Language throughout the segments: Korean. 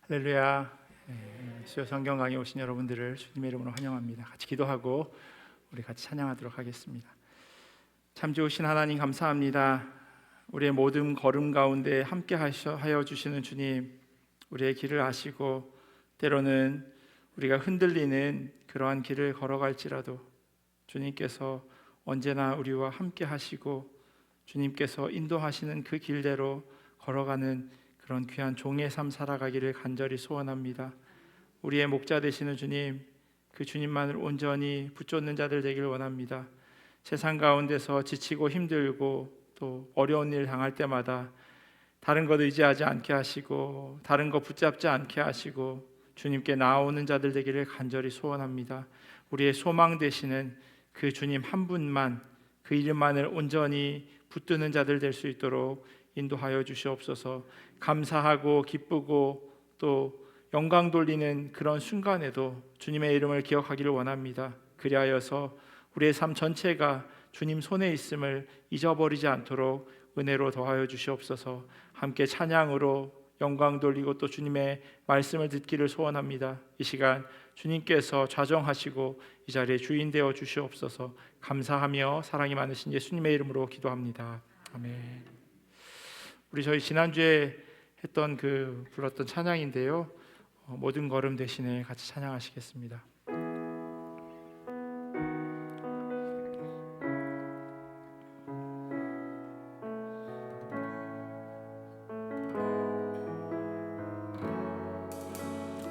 할렐루야. 수요 성경 강의 오신 여러분들을 주님의 이름으로 환영합니다. 같이 기도하고 우리 같이 찬양하도록 하겠습니다. 참 좋으신 하나님 감사합니다. 우리의 모든 걸음 가운데 함께 하여 주시는 주님, 우리의 길을 아시고 때로는 우리가 흔들리는 그러한 길을 걸어갈지라도 주님께서 언제나 우리와 함께 하시고 주님께서 인도하시는 그 길대로 걸어가는 그런 귀한 종의 삶 살아가기를 간절히 소원합니다. 우리의 목자 되시는 주님, 그 주님만을 온전히 붙잡는 자들 되기를 원합니다. 세상 가운데서 지치고 힘들고 또 어려운 일 당할 때마다 다른 것 의지하지 않게 하시고 다른 것 붙잡지 않게 하시고 주님께 나아오는 자들 되기를 간절히 소원합니다. 우리의 소망 되시는 그 주님 한 분만, 그 이름만을 온전히 붙드는 자들 될 수 있도록 인도하여 주시옵소서. 감사하고 기쁘고 또 영광 돌리는 그런 순간에도 주님의 이름을 기억하기를 원합니다. 그리하여서 우리의 삶 전체가 주님 손에 있음을 잊어버리지 않도록 은혜로 더하여 주시옵소서. 함께 찬양으로 영광 돌리고 또 주님의 말씀을 듣기를 소원합니다. 이 시간 주님께서 좌정하시고 이 자리에 주인 되어 주시옵소서. 감사하며 사랑이 많으신 예수님의 이름으로 기도합니다. 아멘. 저희 지난주에 했던 불렀던 찬양인데요, 모든 걸음 대신에 같이 찬양하시겠습니다.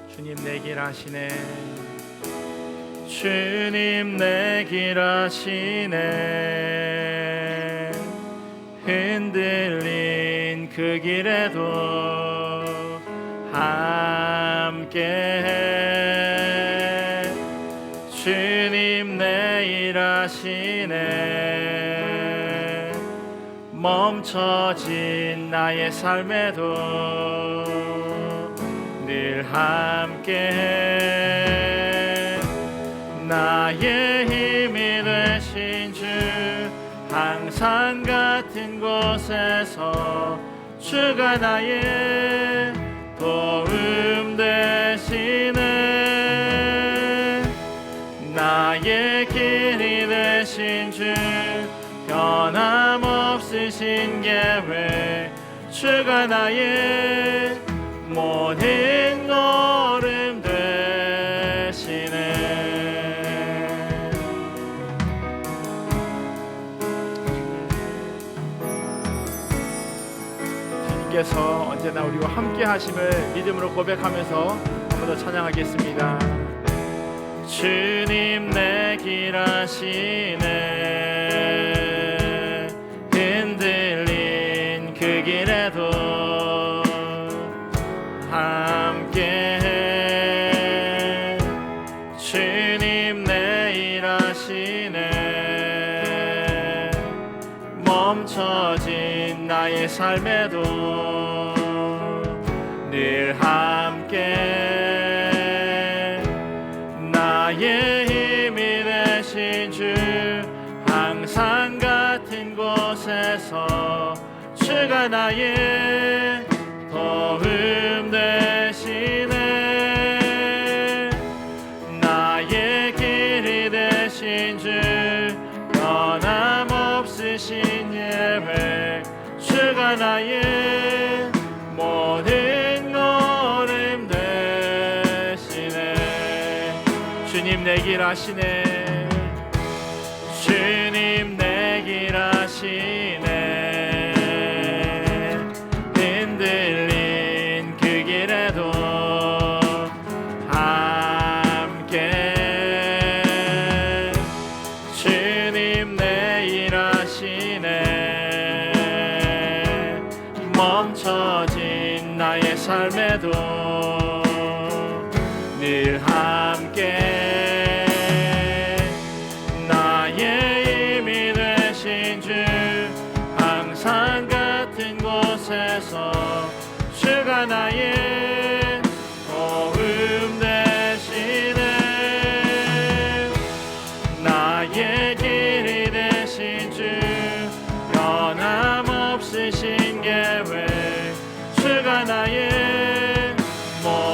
주님 내 길 아시네, 주님 내 길 아시네. 흔들린 그 길에도 함께해. 주님 내 일 아시네. 멈춰진 나의 삶에도 늘 함께해. 나의 힘이 되신 주, 항상 같은 곳에서 주가 나의 도움 되시네. 나의 길이 되신 주, 변함없으신 계획, 주가 나의 모든 걸음 되시네. 주님께서 언제나 우리와 함께 하심을 믿음으로 고백하면서 한 번 더 찬양하겠습니다. 주님 내 길 아시네. 흔들린 그 길에도 함께해. 주님 내 일 아시네. 멈춰진 나의 삶에도 늘 함께. 나의 힘이 되신 주, 항상 같은 곳에서 주가 나의 도움 되시네. 나의 길이 되신 주, 변함없으신 예배, 주가 나의 모든 걸음 되시네. 주님 내 길 아시네. 주님 내 길 아시네. 흔들린 그 길에도 함께. 주님 내 일 아시네. 멈춰진 나의 삶에도 늘 함께. 나의 힘이 되신 주, 항상 같은 곳에서 주가 나의 도움 되시네. 나의 길이 되신 주, 변함없으신 계획, 주가 나의 모든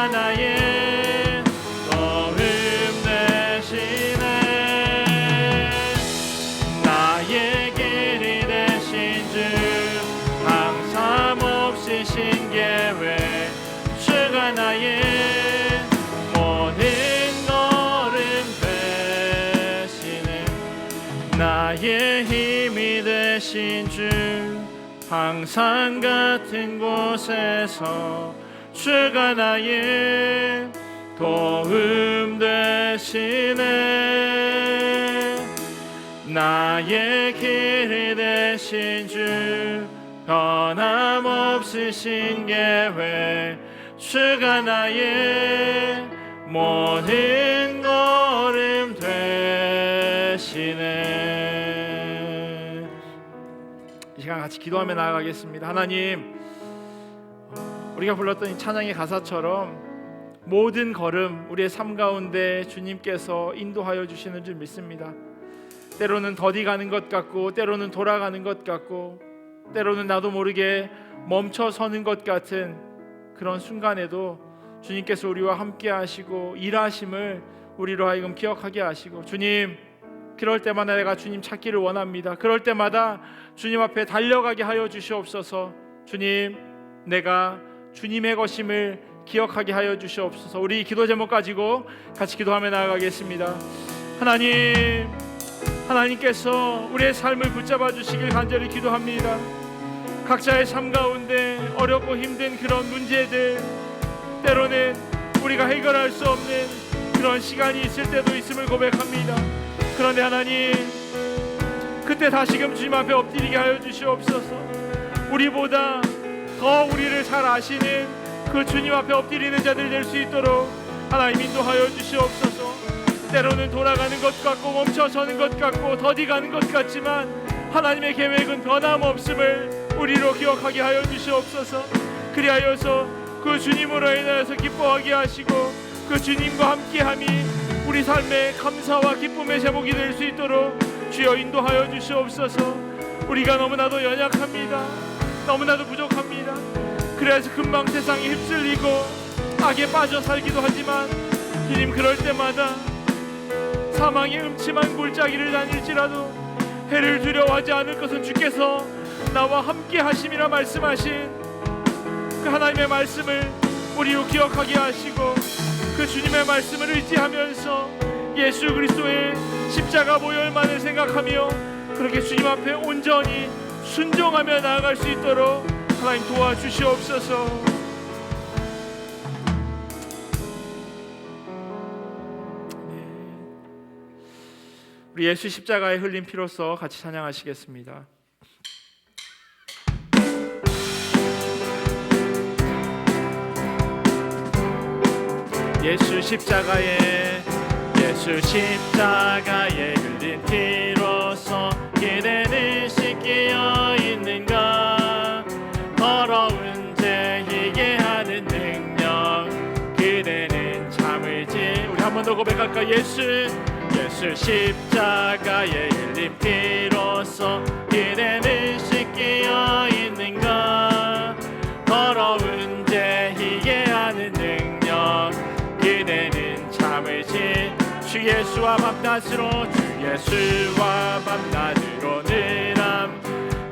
주가 나의 도움 되시네. 나의 길이 되신 주 항상 없으신 계획 주가 나의 모든 걸음 되시네. 나의 힘이 되신 주 항상 같은 곳에서 주가 나의 도움 되시네. 나의 길이 되신 주 변함없으신 계획 주가 나의 모든 걸음 되시네. 이 시간 같이 기도하며 나아가겠습니다. 하나님, 우리가 불렀던 이 찬양의 가사처럼 모든 걸음 우리의 삶 가운데 주님께서 인도하여 주시는 줄 믿습니다. 때로는 더디 가는 것 같고, 때로는 돌아가는 것 같고, 때로는 나도 모르게 멈춰 서는 것 같은 그런 순간에도 주님께서 우리와 함께 하시고 일하심을 우리로 하여금 기억하게 하시고, 주님, 그럴 때마다 내가 주님 찾기를 원합니다. 그럴 때마다 주님 앞에 달려가게 하여 주시옵소서. 주님, 내가 주님의 것임을 기억하게 하여 주시옵소서. 우리 기도 제목 가지고 같이 기도하며 나아가겠습니다. 하나님, 하나님께서 우리의 삶을 붙잡아 주시길 간절히 기도합니다. 각자의 삶 가운데 어렵고 힘든 그런 문제들, 때로는 우리가 해결할 수 없는 그런 시간이 있을 때도 있음을 고백합니다. 그런데 하나님, 그때 다시금 주님 앞에 엎드리게 하여 주시옵소서. 우리보다 더 우리를 잘 아시는 그 주님 앞에 엎드리는 자들 될 수 있도록 하나님 인도하여 주시옵소서. 때로는 돌아가는 것 같고 멈춰서는 것 같고 더디 가는 것 같지만 하나님의 계획은 변함없음을 우리로 기억하게 하여 주시옵소서. 그리하여서 그 주님으로 인하여서 기뻐하게 하시고 그 주님과 함께함이 우리 삶의 감사와 기쁨의 제목이 될 수 있도록 주여 인도하여 주시옵소서. 우리가 너무나도 연약합니다. 너무나도 부족합니다. 그래서 금방 세상에 휩쓸리고 악에 빠져 살기도 하지만 주님, 그럴 때마다 사망의 음침한 골짜기를 다닐지라도 해를 두려워하지 않을 것은 주께서 나와 함께 하심이라 말씀하신 그 하나님의 말씀을 우리로 기억하게 하시고 그 주님의 말씀을 의지하면서 예수 그리스도의 십자가 보혈만을 생각하며 그렇게 주님 앞에 온전히 순종하며 나아갈 수 있도록 하나님 도와주시옵소서. 우리 예수 십자가에 흘린 피로써 같이 찬양하시겠습니다. 예수 십자가에 흘린 피로써 그대는 씻기어 있는가. 더러운 죄 희게 하는 능력 그대는 참을지. 우리 한 번 더 고백할까? 예수 십자가에 흘린 피로써 그대는 씻기어 있는가. 더러운 죄 희게 하는 능력 그대는 참을지. 주 예수와 밤낮으로 늘함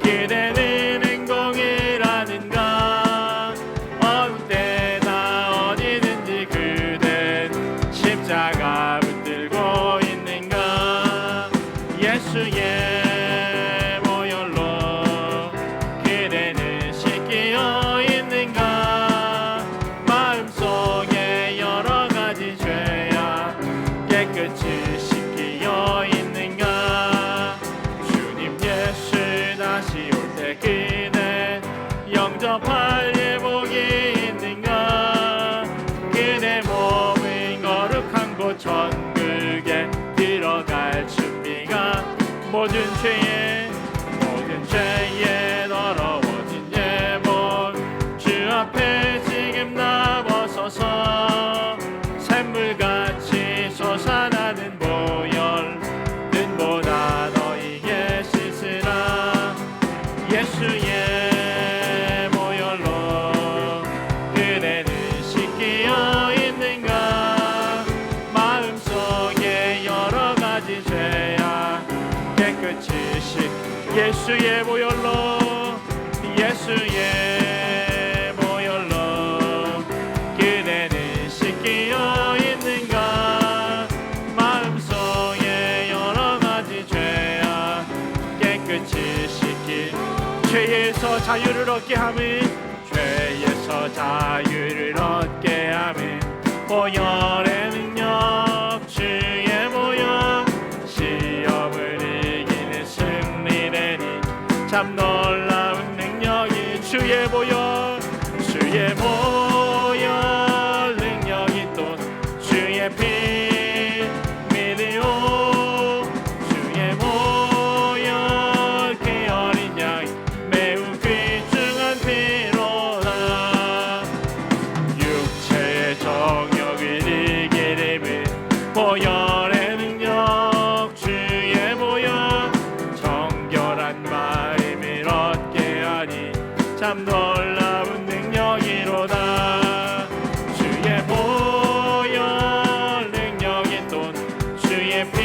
그대는 행동을 하는가. 어느 때나 어디든지 그댄 십자가 붙들고 있는가. 예수의 보혈로 그대는 씻기어 있는가. 마음속에 여러 가지 죄야 깨끗이 씻기어 있는가. 주님 예수 예수의 보혈로 예수의 보혈로 그대는 씻기어 있는가 마음속에 여러가지 죄악 깨끗이 씻기 죄에서 자유를 얻게 함은 죄에서 자유를 얻게 함은 보혈의 능력 주의 보혈 시험을 이기는 승리되니 참 놀라운 능력이 주의 보혈 주의 보혈 능력이 또 주의 피 믿으오 주의 보혈 그 어린 양 매우 귀중한 피로다 육체의 정욕을 이기림은 보혈의 능력 주의 보혈 정결한 마음을 얻게 하니 참 놀라운 능력이로다 주의 보혈 능력이 또 주의 피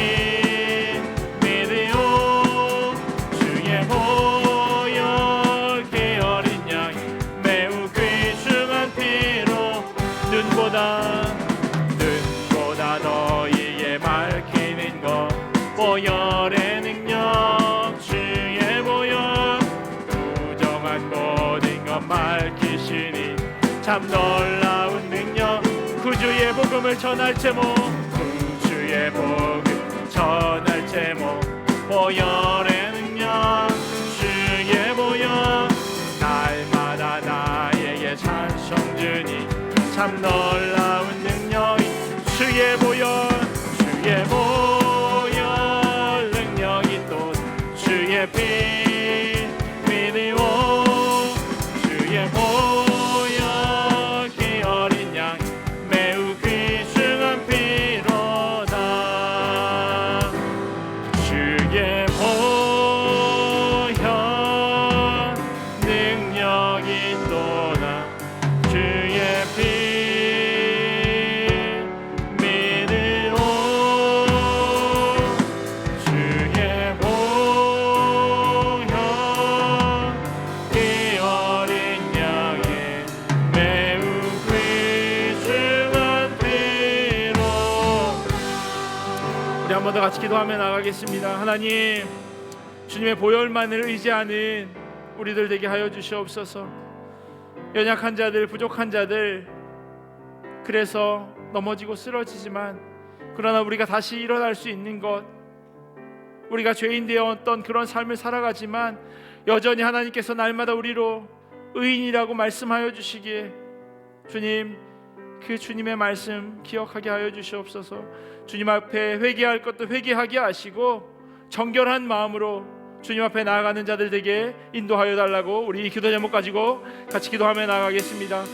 믿으오 주의 보혈 그 어린 양 매우 귀중한 피로 눈보다 너희에 밝히는 것 보혈의 능력 주의 보혈 부정한 모든 것 밝히시니 참 놀라운 능력 구주의 복음을 전할 제목 구주의 복음 전할 제목 보혈의 능력 주의 보혈 날마다 나에게 찬송 주니 참 놀라운 능력 주의 보혈 주의 보혈 능력이 또 주의 피 믿으오 주의 보혈 그 어린 양 매우 귀중한 피로다 주의 보혈 능력이 또나 주의 피 한번 더 같이 기도하며 나가겠습니다. 하나님 주님의 보혈만을 의지하는 우리들 되게 하여 주시옵소서. 연약한 자들 부족한 자들 그래서 넘어지고 쓰러지지만 그러나 우리가 다시 일어날 수 있는 것 우리가 죄인 되었던 그런 삶을 살아가지만 여전히 하나님께서 날마다 우리로 의인이라고 말씀하여 주시기에 주님 그 주님의 말씀 기억하게 하여 주시옵소서. 주님 앞에 회개할 것도 회개하게 하시고 정결한 마음으로 주님 앞에 나아가는 자들 되게 인도하여 달라고 우리 기도 제목 가지고 같이 기도하며 나아가겠습니다.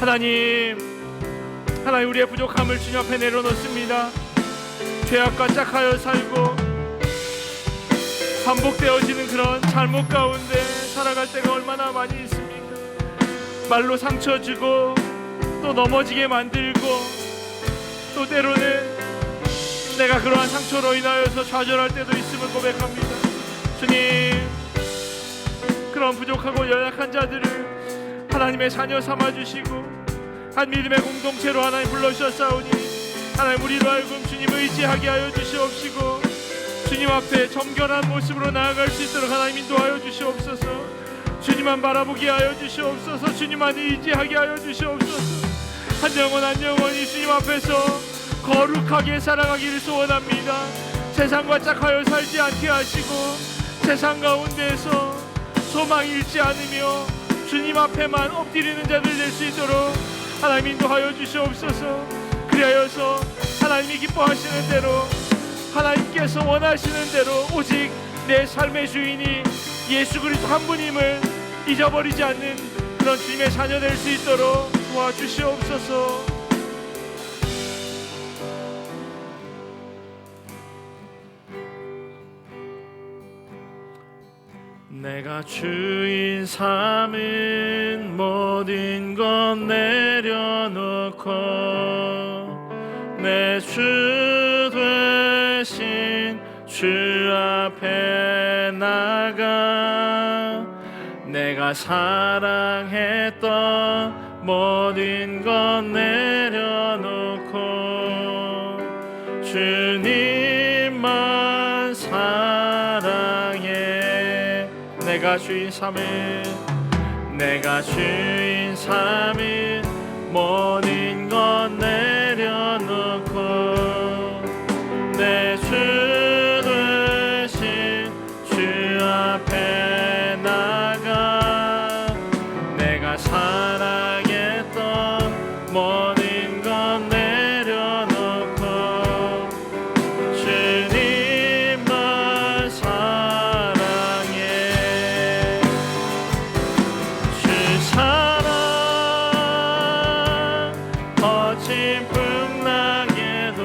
하나님 우리의 부족함을 주님 앞에 내려놓습니다. 죄악과 짝하여 살고 반복되어지는 그런 잘못 가운데 살아갈 때가 얼마나 많이 있습니까? 말로 상처 주고 또 넘어지게 만들고 또 때로는 내가 그러한 상처로 인하여서 좌절할 때도 있음을 고백합니다. 주님 그런 부족하고 연약한 자들을 하나님의 자녀 삼아주시고 한 믿음의 공동체로 하나님 불러주셨사오니 하나님 우리로 하여금 주님 의지하게 하여 주시옵시고 주님 앞에 정결한 모습으로 나아갈 수 있도록 하나님 인도하여 주시옵소서. 주님만 바라보게 하여 주시옵소서. 주님만 의지하게 하여 주시옵소서. 한 영혼 한 영혼이 주님 앞에서 거룩하게 살아가기를 소원합니다. 세상과 짝하여 살지 않게 하시고 세상 가운데에서 소망 잃지 않으며 주님 앞에만 엎드리는 자들 될 수 있도록 하나님 인도하여 주시옵소서. 그리하여서 하나님이 기뻐하시는 대로 하나님께서 원하시는 대로 오직 내 삶의 주인이 예수 그리스도 한 분임을 잊어버리지 않는 그런 주님의 자녀 될 수 있도록 도와주시옵소서. 내가 주인 삼은 모든 것 내려놓고 내 주 되신 주 앞에 나가 내가 사랑했던 모든 것 내려놓고 주님만 사랑해. 내가 주인 삼일 모든 것 내려놓고 내 주 되신 주 앞에 나가 내가 사랑했던 모든 것 내려놓고 주님만 사랑해. 주 사랑 거친 풍랑에도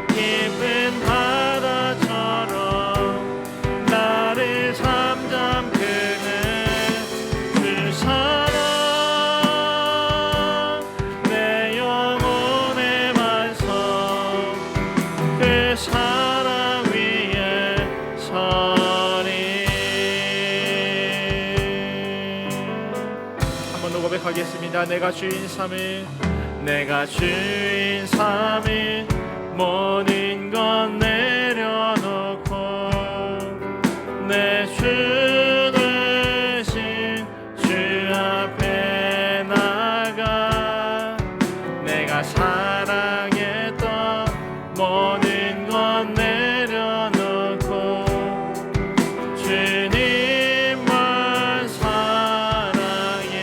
깊은 바다처럼 나를 잠잠케네. 주 사랑 내 영혼의 반석 그 사랑 위에 서리. 한 번 더 고백하겠습니다. 내가 주인 삼일 모든 것 내려놓고 내 주 되신 주 앞에 나가 내가 사랑했던 모든 것 내려놓고 주님만 사랑해.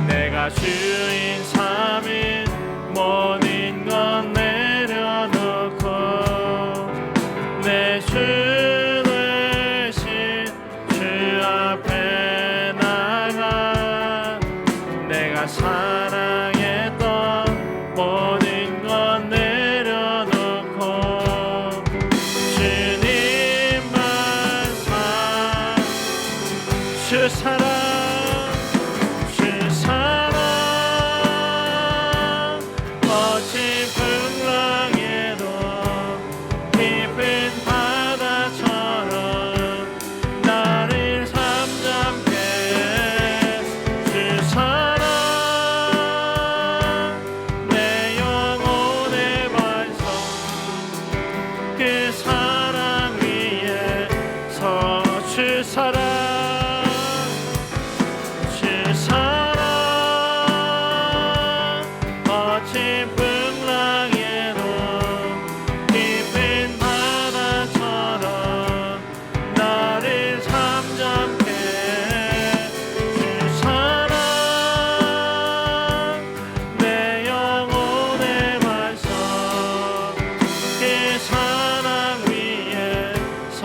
내가 주인 삼일 모든 것 내려놓고 내 주 되신 주 앞에 나가 내가 사랑했던 모든 것 내려놓고 주님만 주 사랑 거친 풍랑에도 깊은 바다처럼 나를 잠잠케 주 사랑 내 영혼의 반석 그 사랑 위에 서 주 사랑 거친 풍랑에도 깊은 바다처럼 나를 잠잠케 주 사랑 내 영혼의 반석 그 사랑 위에 선.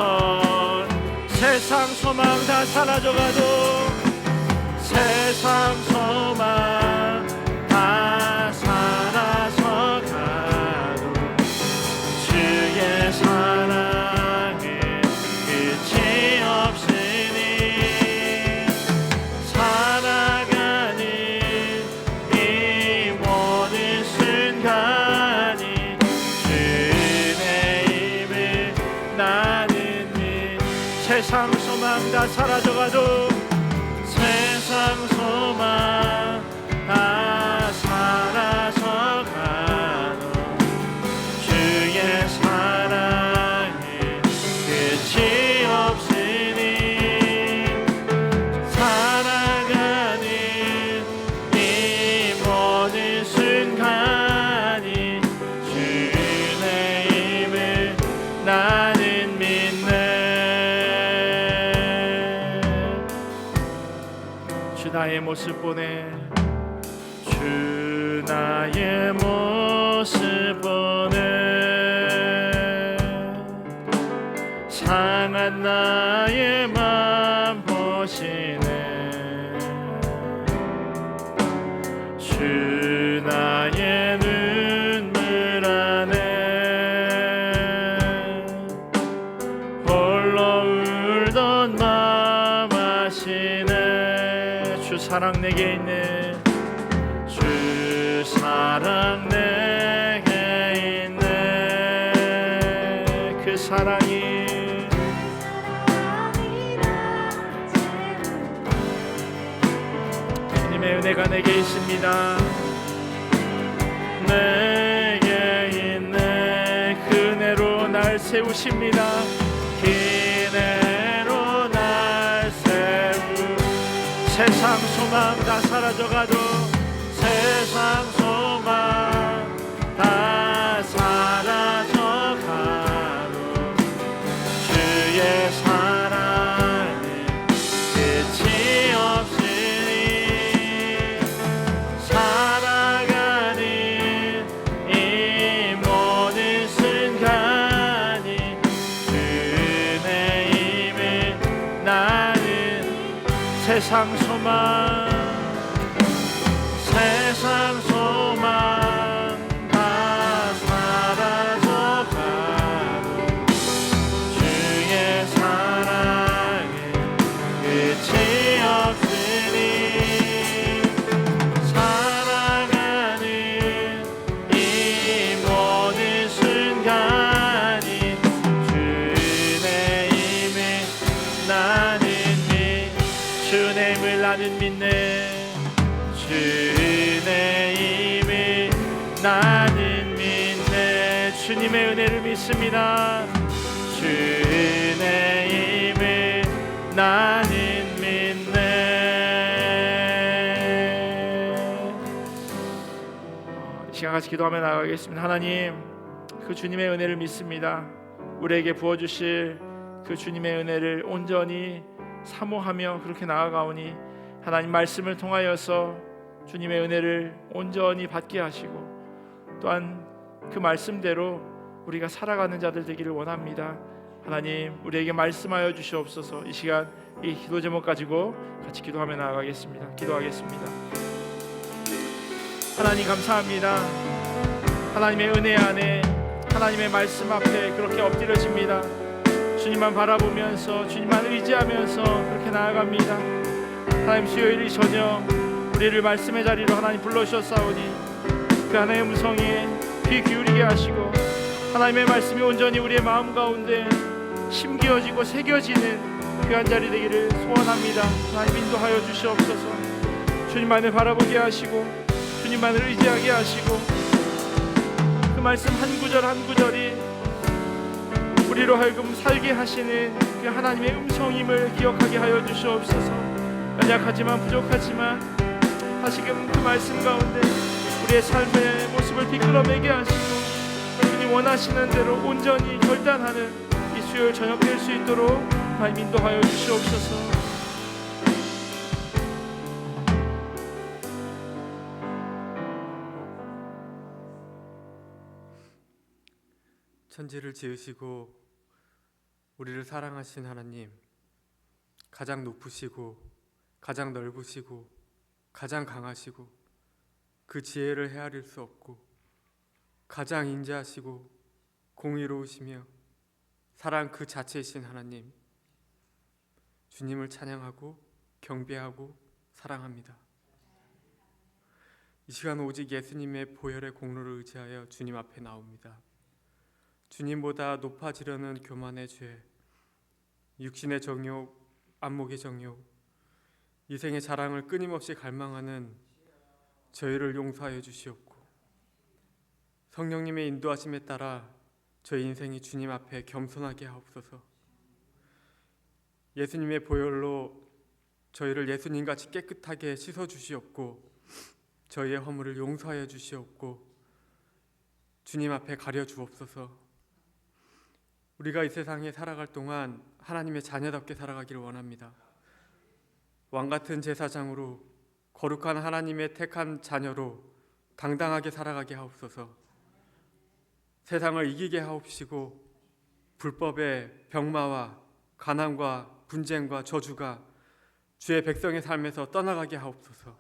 세상 소망 다 사라져가도 세상 소망 다 사라져가도 주의 사랑은 끝이 없으니 살아가는 이 모든 순간이 주의 힘을 나는 믿. 세상 소망 다 사라져가도 세상 소망 다 사라져가도 주의 사랑은 끝이 없으니 살아가는 이 모든 순간이 주의 힘을 나는 믿네. 주 나의 모습 보내 주 나의 모습 보내 상한 나의 맘 보시네. 주 나의 눈물 안에 홀로 울던 맘 아시네. 주 사랑 내게 있네. 주 사랑 내게 있네. 사랑이 주님의 은혜가 내게 있습니다. 내게 있네. 그 은혜로 날 세우십니다. 그 은혜로 날 세우. 세상 소망 다 사라져가도 세상 소망 다 사라져가도 주의 사랑은 끝이 없으니 살아가는 이 모든 순간이 주의 힘을 나는 세상 소망 세상 소망 다 사라져가도 주의 사랑은 끝이 없으니 살아가는 이 모든 순간이 주의 힘을 나는 주의 힘을 나는 믿네. 주의 힘을 나는 믿네. 주님의 은혜를 믿습니다. 주의 힘을 나는 믿네. 이 시간 같이 기도하며 나가겠습니다. 하나님, 그 주님의 은혜를 믿습니다. 우리에게 부어주실 그 주님의 은혜를 온전히 사모하며 그렇게 나아가오니 하나님 말씀을 통하여서 주님의 은혜를 온전히 받게 하시고 또한 그 말씀대로 우리가 살아가는 자들 되기를 원합니다. 하나님, 우리에게 말씀하여 주시옵소서. 이 시간 이 기도 제목 가지고 같이 기도하며 나아가겠습니다. 기도하겠습니다. 하나님 감사합니다. 하나님의 은혜 안에 하나님의 말씀 앞에 그렇게 엎드려집니다. 주님만 바라보면서 주님만 의지하면서 그렇게 나아갑니다. 하나님, 수요일 이 저녁 우리를 말씀의 자리로 하나님 불러주셨사오니 그 하나님의 음성에 귀 기울이게 하시고 하나님의 말씀이 온전히 우리의 마음 가운데 심기어지고 새겨지는 귀한 자리 되기를 소원합니다. 하나님 인도하여 주시옵소서. 주님만을 바라보게 하시고 주님만을 의지하게 하시고 그 말씀 한 구절 한 구절이 우리로 하여금 살게 하시는 그 하나님의 음성임을 기억하게 하여 주시옵소서. 연약하지만 부족하지만 다시금 그 말씀 가운데 우리의 삶의 모습을 비틀어매게 하시고 주님 원하시는 대로 온전히 결단하는 이 수요일 저녁 될 수 있도록 하나님 인도하여 주시옵소서. 천지를 지으시고 우리를 사랑하신 하나님, 가장 높으시고 가장 넓으시고 가장 강하시고 그 지혜를 헤아릴 수 없고 가장 인자하시고 공의로우시며 사랑 그 자체이신 하나님, 주님을 찬양하고 경배하고 사랑합니다. 이 시간 오직 예수님의 보혈의 공로를 의지하여 주님 앞에 나옵니다. 주님보다 높아지려는 교만의 죄, 육신의 정욕, 안목의 정욕, 이생의 자랑을 끊임없이 갈망하는 저희를 용서하여 주시옵고 성령님의 인도하심에 따라 저희 인생이 주님 앞에 겸손하게 하옵소서. 예수님의 보혈로 저희를 예수님같이 깨끗하게 씻어주시옵고 저희의 허물을 용서하여 주시옵고 주님 앞에 가려 주옵소서. 우리가 이 세상에 살아갈 동안 하나님의 자녀답게 살아가기를 원합니다. 왕같은 제사장으로 거룩한 하나님의 택한 자녀로 당당하게 살아가게 하옵소서. 세상을 이기게 하옵시고 불법의 병마와 가난과 분쟁과 저주가 주의 백성의 삶에서 떠나가게 하옵소서.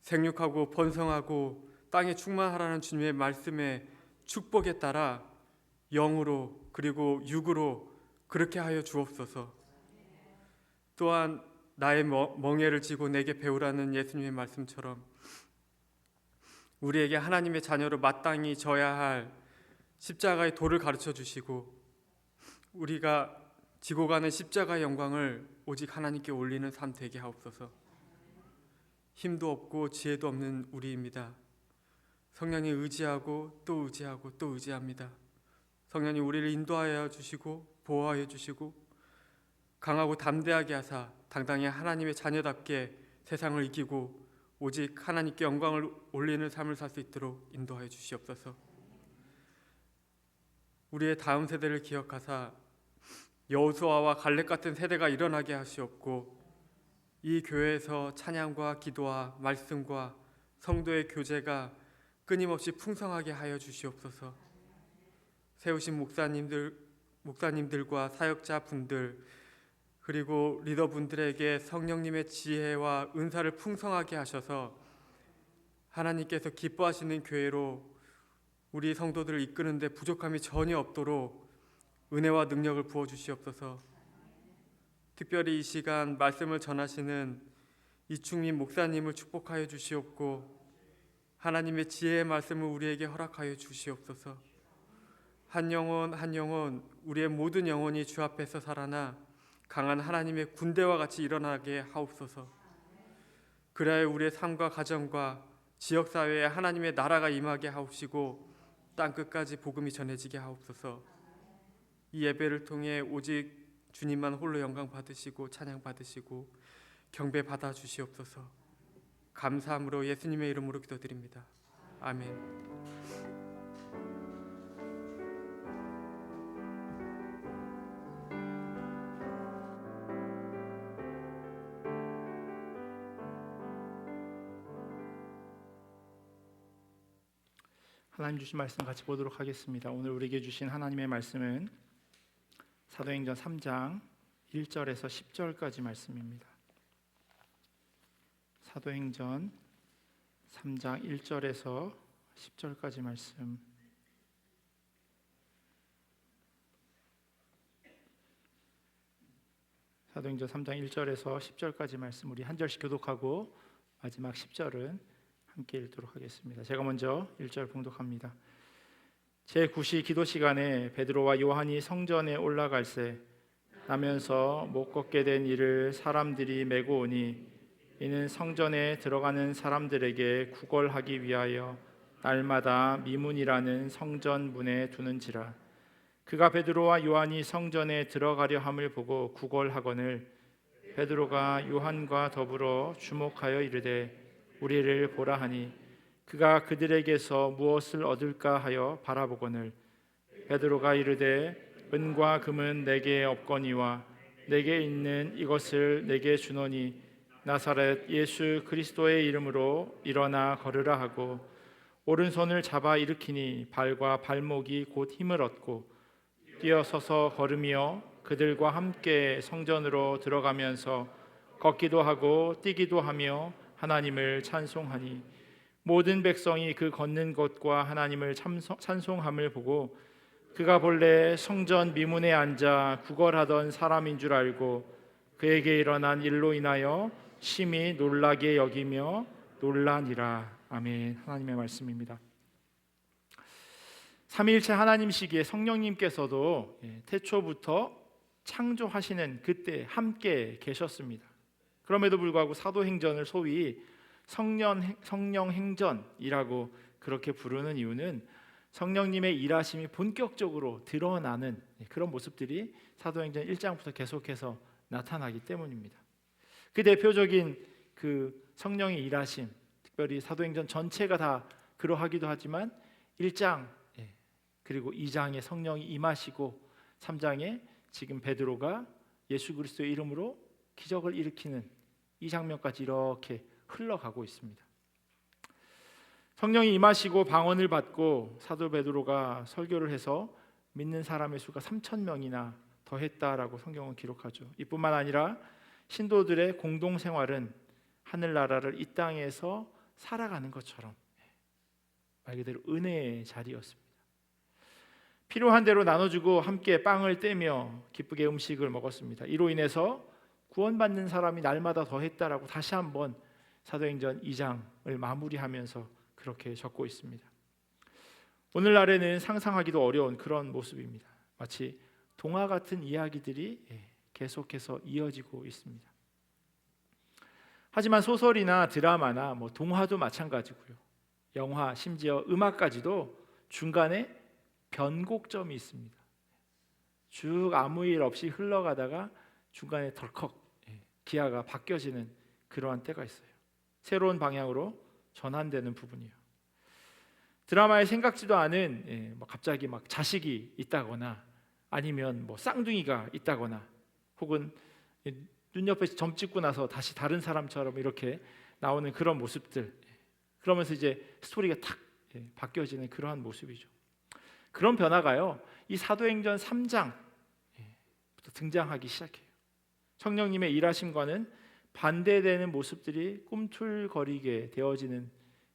생육하고 번성하고 땅에 충만하라는 주님의 말씀의 축복에 따라 영으로 그리고 육으로 그렇게 하여 주옵소서. 또한 나의 멍에를 지고 내게 배우라는 예수님의 말씀처럼 우리에게 하나님의 자녀로 마땅히 져야 할 십자가의 도를 가르쳐 주시고 우리가 지고 가는 십자가의 영광을 오직 하나님께 올리는 삶 되게 하옵소서. 힘도 없고 지혜도 없는 우리입니다. 성령님 의지하고 또 의지하고 또 의지합니다. 성령님 우리를 인도하여 주시고 보호하여 주시고 강하고 담대하게 하사 당당히 하나님의 자녀답게 세상을 이기고 오직 하나님께 영광을 올리는 삶을 살 수 있도록 인도하여 주시옵소서. 우리의 다음 세대를 기억하사 여호수아와 갈렙 같은 세대가 일어나게 하시옵고 이 교회에서 찬양과 기도와 말씀과 성도의 교제가 끊임없이 풍성하게 하여 주시옵소서. 세우신 목사님들과 사역자분들 그리고 리더분들에게 성령님의 지혜와 은사를 풍성하게 하셔서 하나님께서 기뻐하시는 교회로 우리 성도들을 이끄는 데 부족함이 전혀 없도록 은혜와 능력을 부어 주시옵소서. 특별히 이 시간 말씀을 전하시는 이충민 목사님을 축복하여 주시옵고 하나님의 지혜의 말씀을 우리에게 허락하여 주시옵소서. 한 영혼 한 영혼 우리의 모든 영혼이 주 앞에서 살아나 강한 하나님의 군대와 같이 일어나게 하옵소서. 그래야 우리의 삶과 가정과 지역사회에 하나님의 나라가 임하게 하옵시고 땅끝까지 복음이 전해지게 하옵소서. 이 예배를 통해 오직 주님만 홀로 영광 받으시고 찬양 받으시고 경배 받아 주시옵소서. 감사함으로 예수님의 이름으로 기도드립니다. 아멘. 하나님 주신 말씀 같이 보도록 하겠습니다. 오늘 우리에게 주신 하나님의 말씀은 사도행전 3장 1절에서 10절까지 말씀입니다. 사도행전 3장 1절에서 10절까지 말씀. 사도행전 3장 1절에서 10절까지 말씀 우리 한 절씩 교독하고 마지막 10절은 함께 읽도록 하겠습니다. 제가 먼저 1절 봉독합니다. 제9시 기도 시간에 베드로와 요한이 성전에 올라갈새 나면서 못 걷게 된 이를 사람들이 메고 오니 이는 성전에 들어가는 사람들에게 구걸하기 위하여 날마다 미문이라는 성전 문에 두는지라. 그가 베드로와 요한이 성전에 들어가려 함을 보고 구걸하거늘 베드로가 요한과 더불어 주목하여 이르되 우리를 보라 하니 그가 그들에게서 무엇을 얻을까 하여 바라보거늘 베드로가 이르되 은과 금은 내게 없거니와 내게 있는 이것을 내게 주노니 나사렛 예수 그리스도의 이름으로 일어나 걸으라 하고 오른손을 잡아 일으키니 발과 발목이 곧 힘을 얻고 뛰어서서 걸으며 그들과 함께 성전으로 들어가면서 걷기도 하고 뛰기도 하며 하나님을 찬송하니 모든 백성이 그 걷는 것과 하나님을 찬송함을 보고 그가 본래 성전 미문에 앉아 구걸하던 사람인 줄 알고 그에게 일어난 일로 인하여 심히 놀라게 여기며 놀라니라. 아멘. 하나님의 말씀입니다. 삼위일체 하나님시기에 성령님께서도 태초부터 창조하시는 그때 함께 계셨습니다. 그럼에도 불구하고 사도행전을 소위 성령행전이라고 그렇게 부르는 이유는 성령님의 일하심이 본격적으로 드러나는 그런 모습들이 사도행전 1장부터 계속해서 나타나기 때문입니다. 그 대표적인 그 성령의 일하심, 특별히 사도행전 전체가 다 그러하기도 하지만 1장 그리고 2장에 성령이 임하시고 3장에 지금 베드로가 예수 그리스도의 이름으로 기적을 일으키는 이 장면까지 이렇게 흘러가고 있습니다. 성령이 임하시고 방언을 받고 사도 베드로가 설교를 해서 믿는 사람의 수가 3,000명이나 더했다라고 성경은 기록하죠. 이뿐만 아니라 신도들의 공동생활은 하늘나라를 이 땅에서 살아가는 것처럼 말 그대로 은혜의 자리였습니다. 필요한 대로 나눠주고 함께 빵을 떼며 기쁘게 음식을 먹었습니다. 이로 인해서 구원받는 사람이 날마다 더했다라고 다시 한번 사도행전 2장을 마무리하면서 그렇게 적고 있습니다. 오늘날에는 상상하기도 어려운 그런 모습입니다. 마치 동화 같은 이야기들이 계속해서 이어지고 있습니다. 하지만 소설이나 드라마나 동화도 마찬가지고요. 영화, 심지어 음악까지도 중간에 변곡점이 있습니다. 쭉 아무 일 없이 흘러가다가 중간에 덜컥 기아가 바뀌어지는 그러한 때가 있어요. 새로운 방향으로 전환되는 부분이에요. 드라마에 생각지도 않은 갑자기 막 자식이 있다거나 아니면 쌍둥이가 있다거나 혹은 눈 옆에 점 찍고 나서 다시 다른 사람처럼 이렇게 나오는 그런 모습들, 그러면서 이제 스토리가 탁 바뀌어지는 그러한 모습이죠. 그런 변화가요, 이 사도행전 3장부터 등장하기 시작해요. 성령님의 일하심과는 반대되는 모습들이 꿈틀거리게 되어지는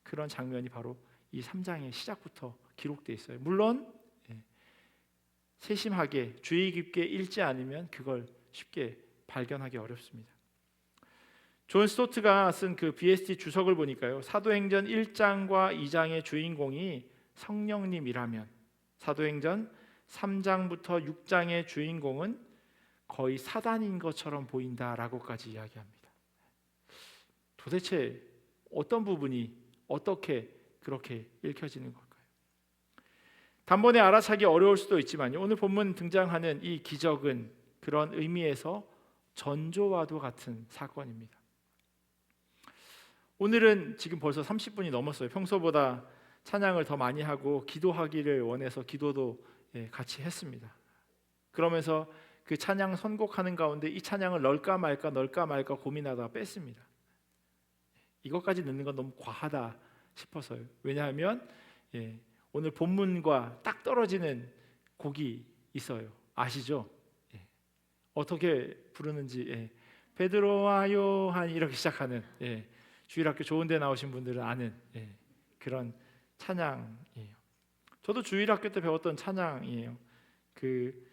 그런 장면이 바로 이 3장의 시작부터 기록되어 있어요. 물론 세심하게 주의 깊게 읽지 않으면 그걸 쉽게 발견하기 어렵습니다. 존 스토트가 쓴 그 BST 주석을 보니까요, 사도행전 1장과 2장의 주인공이 성령님이라면 사도행전 3장부터 6장의 주인공은 거의 사단인 것처럼 보인다라고까지 이야기합니다. 도대체 어떤 부분이 어떻게 그렇게 읽혀지는 걸까요? 단번에 알아차기 어려울 수도 있지만요, 오늘 본문 등장하는 이 기적은 그런 의미에서 전조와도 같은 사건입니다. 오늘은 지금 벌써 30분이 넘었어요. 평소보다 찬양을 더 많이 하고 기도하기를 원해서 기도도 같이 했습니다. 그러면서 그 찬양 선곡하는 가운데 이 찬양을 넣을까 말까 고민하다가 뺐습니다. 이것까지 넣는 건 너무 과하다 싶어서요. 왜냐하면 오늘 본문과 딱 떨어지는 곡이 있어요. 아시죠? 어떻게 부르는지 베드로와 요한이 이렇게 시작하는 주일학교 좋은 데 나오신 분들은 아는 그런 찬양이에요. 저도 주일학교 때 배웠던 찬양이에요. 그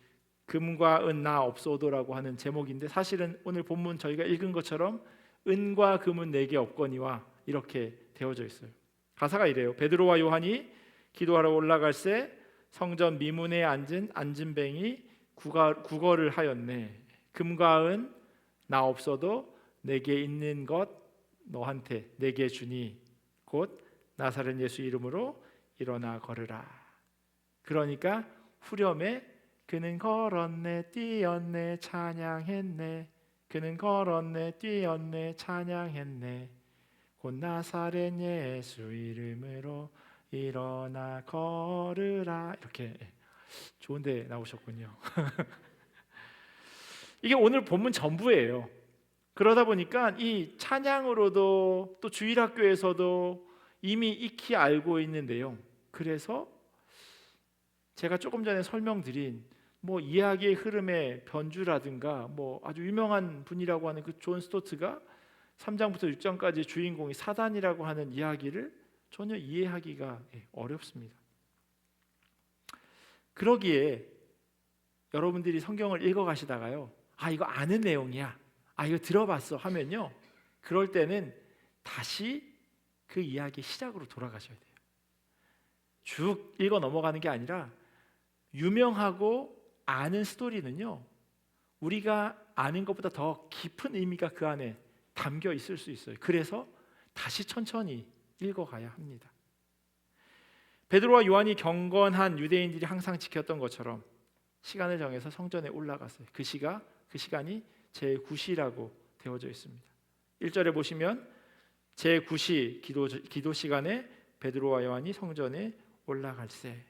금과 은 나 없소도라고 하는 제목인데 사실은 오늘 본문 저희가 읽은 것처럼 은과 금은 내게 없거니와 이렇게 되어져 있어요. 가사가 이래요. 베드로와 요한이 기도하러 올라갈새 성전 미문에 앉은 안진뱅이 구걸을 하였네. 금과 은 나 없어도 내게 있는 것 너한테 내게 주니 곧 나사렛 예수 이름으로 일어나 걸으라. 그러니까 후렴에 그는 걸었네 뛰었네 찬양했네. 그는 걸었네 뛰었네 찬양했네. 곧 나사렛 예수 이름으로 일어나 걸으라. 이렇게 좋은데 나오셨군요. 이게 오늘 본문 전부예요. 그러다 보니까 이 찬양으로도 또 주일학교에서도 이미 익히 알고 있는 내용, 그래서 제가 조금 전에 설명드린 이야기의 흐름의 변주라든가 아주 유명한 분이라고 하는 그 존 스토트가 3장부터 6장까지 주인공이 사단이라고 하는 이야기를 전혀 이해하기가 어렵습니다. 그러기에 여러분들이 성경을 읽어가시다가요, 이거 아는 내용이야, 이거 들어봤어 하면요, 그럴 때는 다시 그 이야기의 시작으로 돌아가셔야 돼요. 쭉 읽어 넘어가는 게 아니라 유명하고 아는 스토리는요, 우리가 아는 것보다 더 깊은 의미가 그 안에 담겨 있을 수 있어요. 그래서 다시 천천히 읽어가야 합니다. 베드로와 요한이 경건한 유대인들이 항상 지켰던 것처럼 시간을 정해서 성전에 올라갔어요. 그 시간이 제9시라고 되어져 있습니다. 1절에 보시면 제9시 기도 시간에 베드로와 요한이 성전에 올라갈새.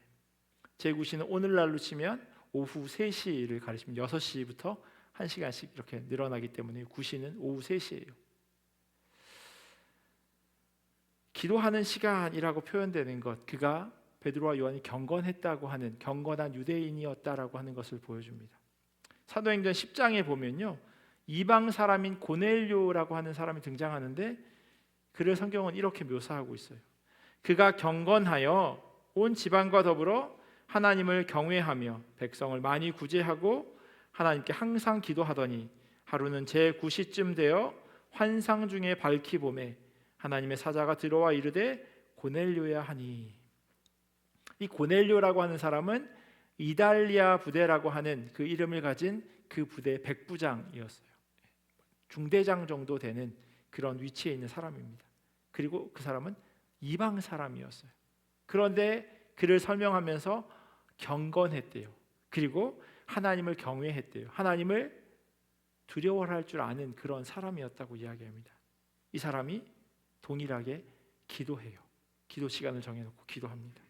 제9시는 오늘날로 치면 오후 3시를 가리키면 6시부터 1시간씩 이렇게 늘어나기 때문에 9시는 오후 3시예요. 기도하는 시간이라고 표현되는 것, 그가 베드로와 요한이 경건했다고 하는 경건한 유대인이었다라고 하는 것을 보여줍니다. 사도행전 10장에 보면요, 이방 사람인 고넬료라고 하는 사람이 등장하는데 그를 성경은 이렇게 묘사하고 있어요. 그가 경건하여 온 지방과 더불어 하나님을 경외하며 백성을 많이 구제하고 하나님께 항상 기도하더니 하루는 제9시쯤 되어 환상 중에 밝히 보매 하나님의 사자가 들어와 이르되 고넬료야 하니. 이 고넬료라고 하는 사람은 이달리아 부대라고 하는 그 이름을 가진 그 부대 백부장이었어요. 중대장 정도 되는 그런 위치에 있는 사람입니다. 그리고 그 사람은 이방 사람이었어요. 그런데 그를 설명하면서 경건했대요. 그리고 하나님을 경외했대요. 하나님을 두려워할 줄 아는 그런 사람이었다고 이야기합니다. 이 사람이 동일하게 기도해요. 기도 시간을 정해놓고 기도합니다.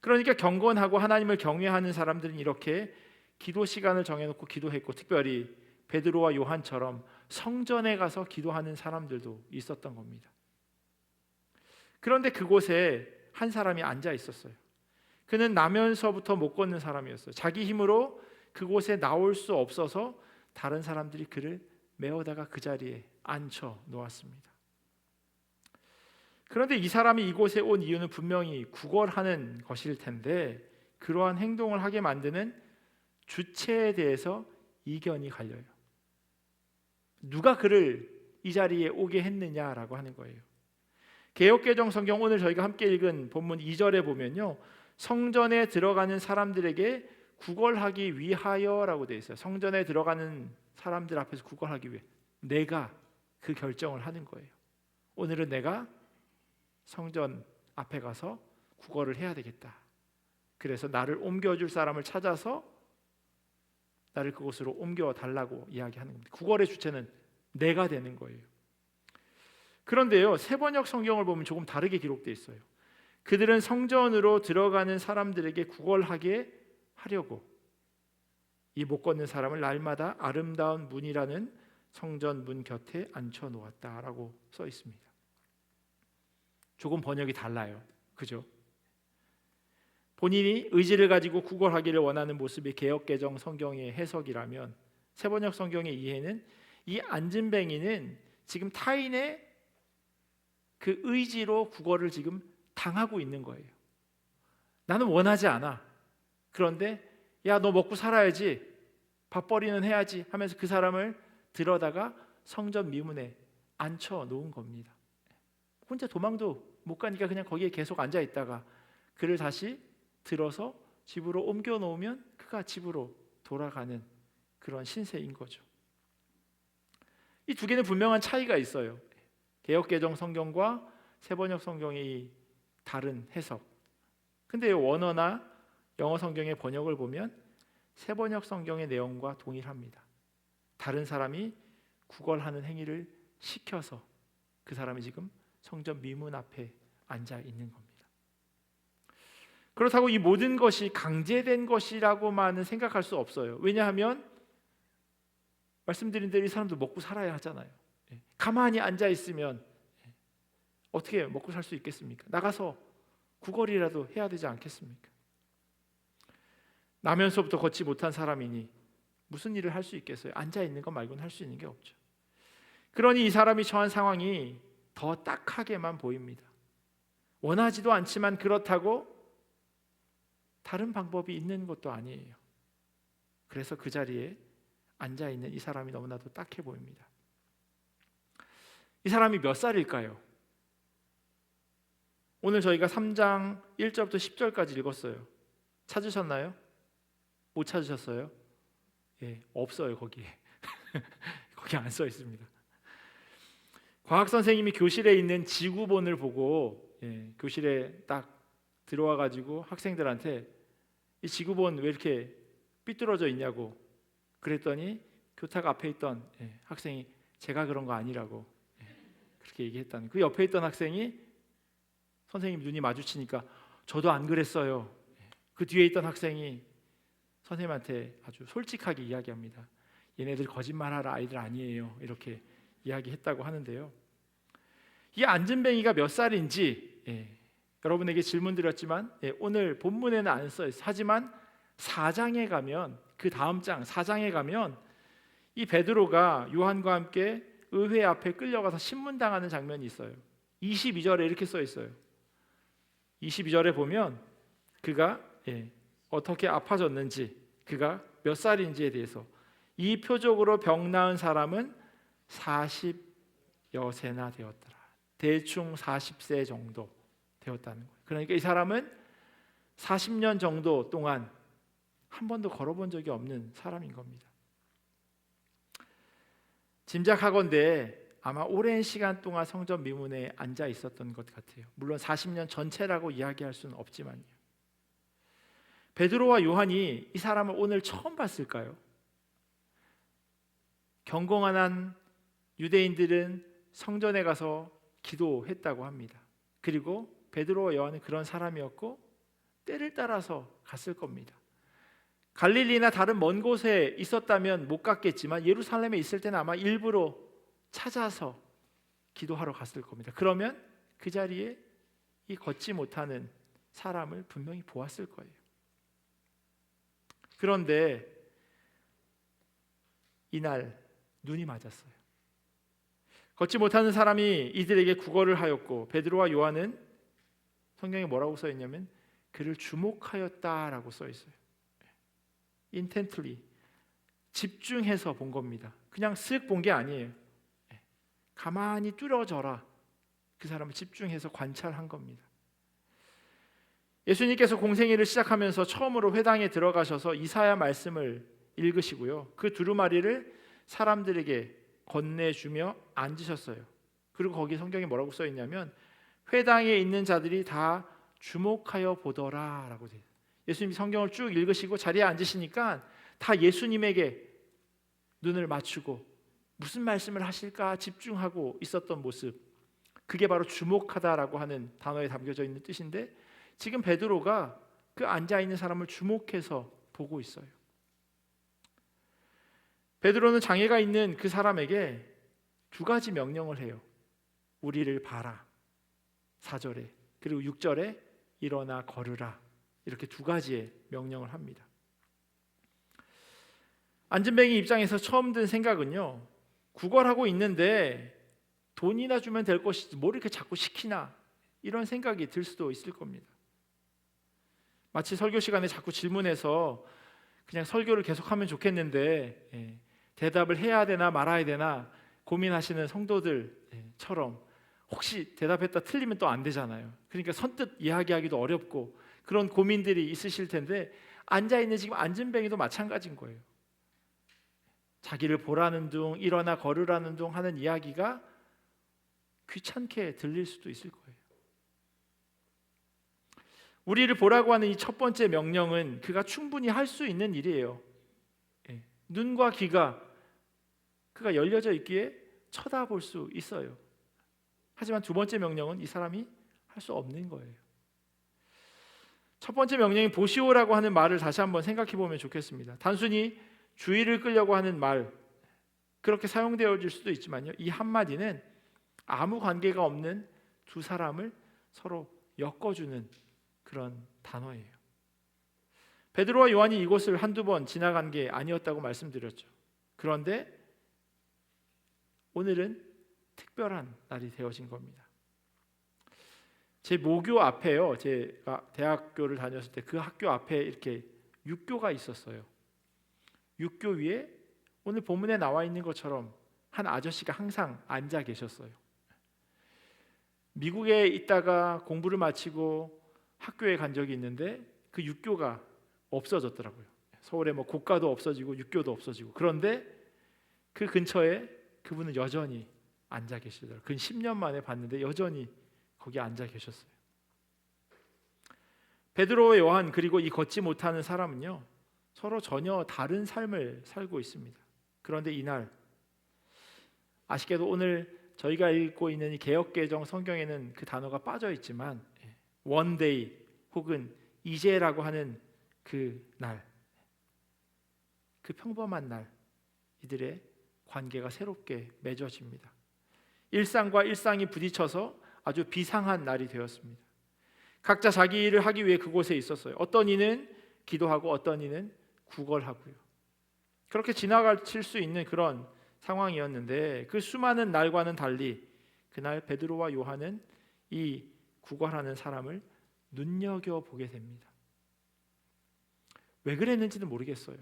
그러니까 경건하고 하나님을 경외하는 사람들은 이렇게 기도 시간을 정해놓고 기도했고, 특별히 베드로와 요한처럼 성전에 가서 기도하는 사람들도 있었던 겁니다. 그런데 그곳에 한 사람이 앉아 있었어요. 그는 나면서부터 못 걷는 사람이었어요. 자기 힘으로 그곳에 나올 수 없어서 다른 사람들이 그를 메어다가 그 자리에 앉혀 놓았습니다. 그런데 이 사람이 이곳에 온 이유는 분명히 구걸하는 것일 텐데, 그러한 행동을 하게 만드는 주체에 대해서 이견이 갈려요. 누가 그를 이 자리에 오게 했느냐라고 하는 거예요. 개역개정 성경 오늘 저희가 함께 읽은 본문 2절에 보면요, 성전에 들어가는 사람들에게 구걸하기 위하여라고 되어 있어요. 성전에 들어가는 사람들 앞에서 구걸하기 위해 내가 그 결정을 하는 거예요. 오늘은 내가 성전 앞에 가서 구걸을 해야 되겠다. 그래서 나를 옮겨줄 사람을 찾아서 나를 그곳으로 옮겨달라고 이야기하는 겁니다. 구걸의 주체는 내가 되는 거예요. 그런데요, 세번역 성경을 보면 조금 다르게 기록되어 있어요. 그들은 성전으로 들어가는 사람들에게 구걸하게 하려고 이 못 걷는 사람을 날마다 아름다운 문이라는 성전 문 곁에 앉혀 놓았다라고 써 있습니다. 조금 번역이 달라요. 그죠? 본인이 의지를 가지고 구걸하기를 원하는 모습이 개역개정 성경의 해석이라면, 세번역 성경의 이해는 이 안진뱅이는 지금 타인의 그 의지로 구걸을 지금 당하고 있는 거예요. 나는 원하지 않아. 그런데 야, 너 먹고 살아야지, 밥벌이는 해야지 하면서 그 사람을 들어다가 성전 미문에 앉혀 놓은 겁니다. 혼자 도망도 못 가니까 그냥 거기에 계속 앉아 있다가 그를 다시 들어서 집으로 옮겨 놓으면 그가 집으로 돌아가는 그런 신세인 거죠. 이 두 개는 분명한 차이가 있어요. 개역개정 성경과 세번역 성경의 이 다른 해석. 근데 원어나 영어 성경의 번역을 보면 세번역 성경의 내용과 동일합니다. 다른 사람이 구걸하는 행위를 시켜서 그 사람이 지금 성전 미문 앞에 앉아 있는 겁니다. 그렇다고 이 모든 것이 강제된 것이라고만은 생각할 수 없어요. 왜냐하면 말씀드린 대로 이 사람도 먹고 살아야 하잖아요. 가만히 앉아 있으면 어떻게 먹고 살 수 있겠습니까? 나가서 구걸이라도 해야 되지 않겠습니까? 나면서부터 걷지 못한 사람이니 무슨 일을 할 수 있겠어요? 앉아 있는 것 말고는 할 수 있는 게 없죠. 그러니 이 사람이 처한 상황이 더 딱하게만 보입니다. 원하지도 않지만 그렇다고 다른 방법이 있는 것도 아니에요. 그래서 그 자리에 앉아 있는 이 사람이 너무나도 딱해 보입니다. 이 사람이 몇 살일까요? 오늘 저희가 3장 1절부터 10절까지 읽었어요. 찾으셨나요? 못 찾으셨어요? 예, 없어요 거기에. 거기 안 써 있습니다. 과학 선생님이 교실에 있는 지구본을 보고 교실에 딱 들어와 가지고 학생들한테 이 지구본 왜 이렇게 삐뚤어져 있냐고 그랬더니 교탁 앞에 있던 학생이 제가 그런 거 아니라고 그렇게 얘기했다는. 그 옆에 있던 학생이 선생님 눈이 마주치니까 저도 안 그랬어요. 그 뒤에 있던 학생이 선생님한테 아주 솔직하게 이야기합니다. 얘네들 거짓말하라 아이들 아니에요. 이렇게 이야기했다고 하는데요. 이 안진뱅이가 몇 살인지 여러분에게 질문 드렸지만 오늘 본문에는 안 써 있어요. 하지만 4장에 가면, 그 다음 장 4장에 가면 이 베드로가 요한과 함께 의회 앞에 끌려가서 신문당하는 장면이 있어요. 22절에 이렇게 써 있어요. 22절에 보면 그가 어떻게 아파졌는지, 그가 몇 살인지에 대해서, 이 표적으로 병 나은 사람은 40여 세나 되었더라. 대충 40세 정도 되었다는 거예요. 그러니까 이 사람은 40년 정도 동안 한 번도 걸어본 적이 없는 사람인 겁니다. 짐작하건대 아마 오랜 시간 동안 성전 미문에 앉아 있었던 것 같아요. 물론 40년 전체라고 이야기할 수는 없지만요. 베드로와 요한이 이 사람을 오늘 처음 봤을까요? 경건한 유대인들은 성전에 가서 기도했다고 합니다. 그리고 베드로와 요한은 그런 사람이었고 때를 따라서 갔을 겁니다. 갈릴리나 다른 먼 곳에 있었다면 못 갔겠지만 예루살렘에 있을 때는 아마 일부러 찾아서 기도하러 갔을 겁니다. 그러면 그 자리에 이 걷지 못하는 사람을 분명히 보았을 거예요. 그런데 이날 눈이 맞았어요. 걷지 못하는 사람이 이들에게 구걸을 하였고 베드로와 요한은 성경에 뭐라고 써 있냐면 그를 주목하였다라고 써 있어요. intently, 집중해서 본 겁니다. 그냥 쓱 본 게 아니에요. 가만히 뚫어져라. 그 사람을 집중해서 관찰한 겁니다. 예수님께서 공생애를 시작하면서 처음으로 회당에 들어가셔서 이사야 말씀을 읽으시고요. 그 두루마리를 사람들에게 건네주며 앉으셨어요. 그리고 거기 성경에 뭐라고 써 있냐면 회당에 있는 자들이 다 주목하여 보더라 라고 돼요. 예수님이 성경을 쭉 읽으시고 자리에 앉으시니까 다 예수님에게 눈을 맞추고 무슨 말씀을 하실까 집중하고 있었던 모습, 그게 바로 주목하다라고 하는 단어에 담겨져 있는 뜻인데 지금 베드로가 그 앉아있는 사람을 주목해서 보고 있어요. 베드로는 장애가 있는 그 사람에게 두 가지 명령을 해요. 우리를 봐라 4절에, 그리고 6절에 일어나 걸으라, 이렇게 두 가지의 명령을 합니다. 안진뱅이 입장에서 처음 든 생각은요, 구걸하고 있는데 돈이나 주면 될 것이지 뭘 이렇게 자꾸 시키나, 이런 생각이 들 수도 있을 겁니다. 마치 설교 시간에 자꾸 질문해서 그냥 설교를 계속하면 좋겠는데 대답을 해야 되나 말아야 되나 고민하시는 성도들처럼 혹시 대답했다 틀리면 또 안 되잖아요. 그러니까 선뜻 이야기하기도 어렵고 그런 고민들이 있으실 텐데 앉아있는 지금 안진뱅이도 마찬가지인 거예요. 자기를 보라는 둥, 일어나 걸으라는 둥 하는 이야기가 귀찮게 들릴 수도 있을 거예요. 우리를 보라고 하는 이 첫 번째 명령은 그가 충분히 할 수 있는 일이에요. 눈과 귀가 그가 열려져 있기에 쳐다볼 수 있어요. 하지만 두 번째 명령은 이 사람이 할 수 없는 거예요. 첫 번째 명령이 보시오라고 하는 말을 다시 한번 생각해 보면 좋겠습니다. 단순히 주의를 끌려고 하는 말, 그렇게 사용되어질 수도 있지만요, 이 한마디는 아무 관계가 없는 두 사람을 서로 엮어주는 그런 단어예요. 베드로와 요한이 이곳을 한두 번 지나간 게 아니었다고 말씀드렸죠. 그런데 오늘은 특별한 날이 되어진 겁니다. 제 모교 앞에요, 제가 대학교를 다녔을 때 그 학교 앞에 이렇게 육교가 있었어요. 육교 위에 오늘 본문에 나와 있는 것처럼 한 아저씨가 항상 앉아 계셨어요. 미국에 있다가 공부를 마치고 학교에 간 적이 있는데 그 육교가 없어졌더라고요. 서울에 뭐 고가도 없어지고 육교도 없어지고, 그런데 그 근처에 그분은 여전히 앉아 계시더라고요. 근 10년 만에 봤는데 여전히 거기 앉아 계셨어요. 베드로와 요한 그리고 이 걷지 못하는 사람은요, 서로 전혀 다른 삶을 살고 있습니다. 그런데 이날 아쉽게도 오늘 저희가 읽고 있는 이 개역개정 성경에는 그 단어가 빠져 있지만 one day 혹은 이제라고 하는 그 날, 그 평범한 날, 이들의 관계가 새롭게 맺어집니다. 일상과 일상이 부딪혀서 아주 비상한 날이 되었습니다. 각자 자기 일을 하기 위해 그곳에 있었어요. 어떤 이는 기도하고 어떤 이는 구걸하고요. 그렇게 지나칠 수 있는 그런 상황이었는데 그 수많은 날과는 달리 그날 베드로와 요한은 이 구걸하는 사람을 눈여겨보게 됩니다. 왜 그랬는지는 모르겠어요.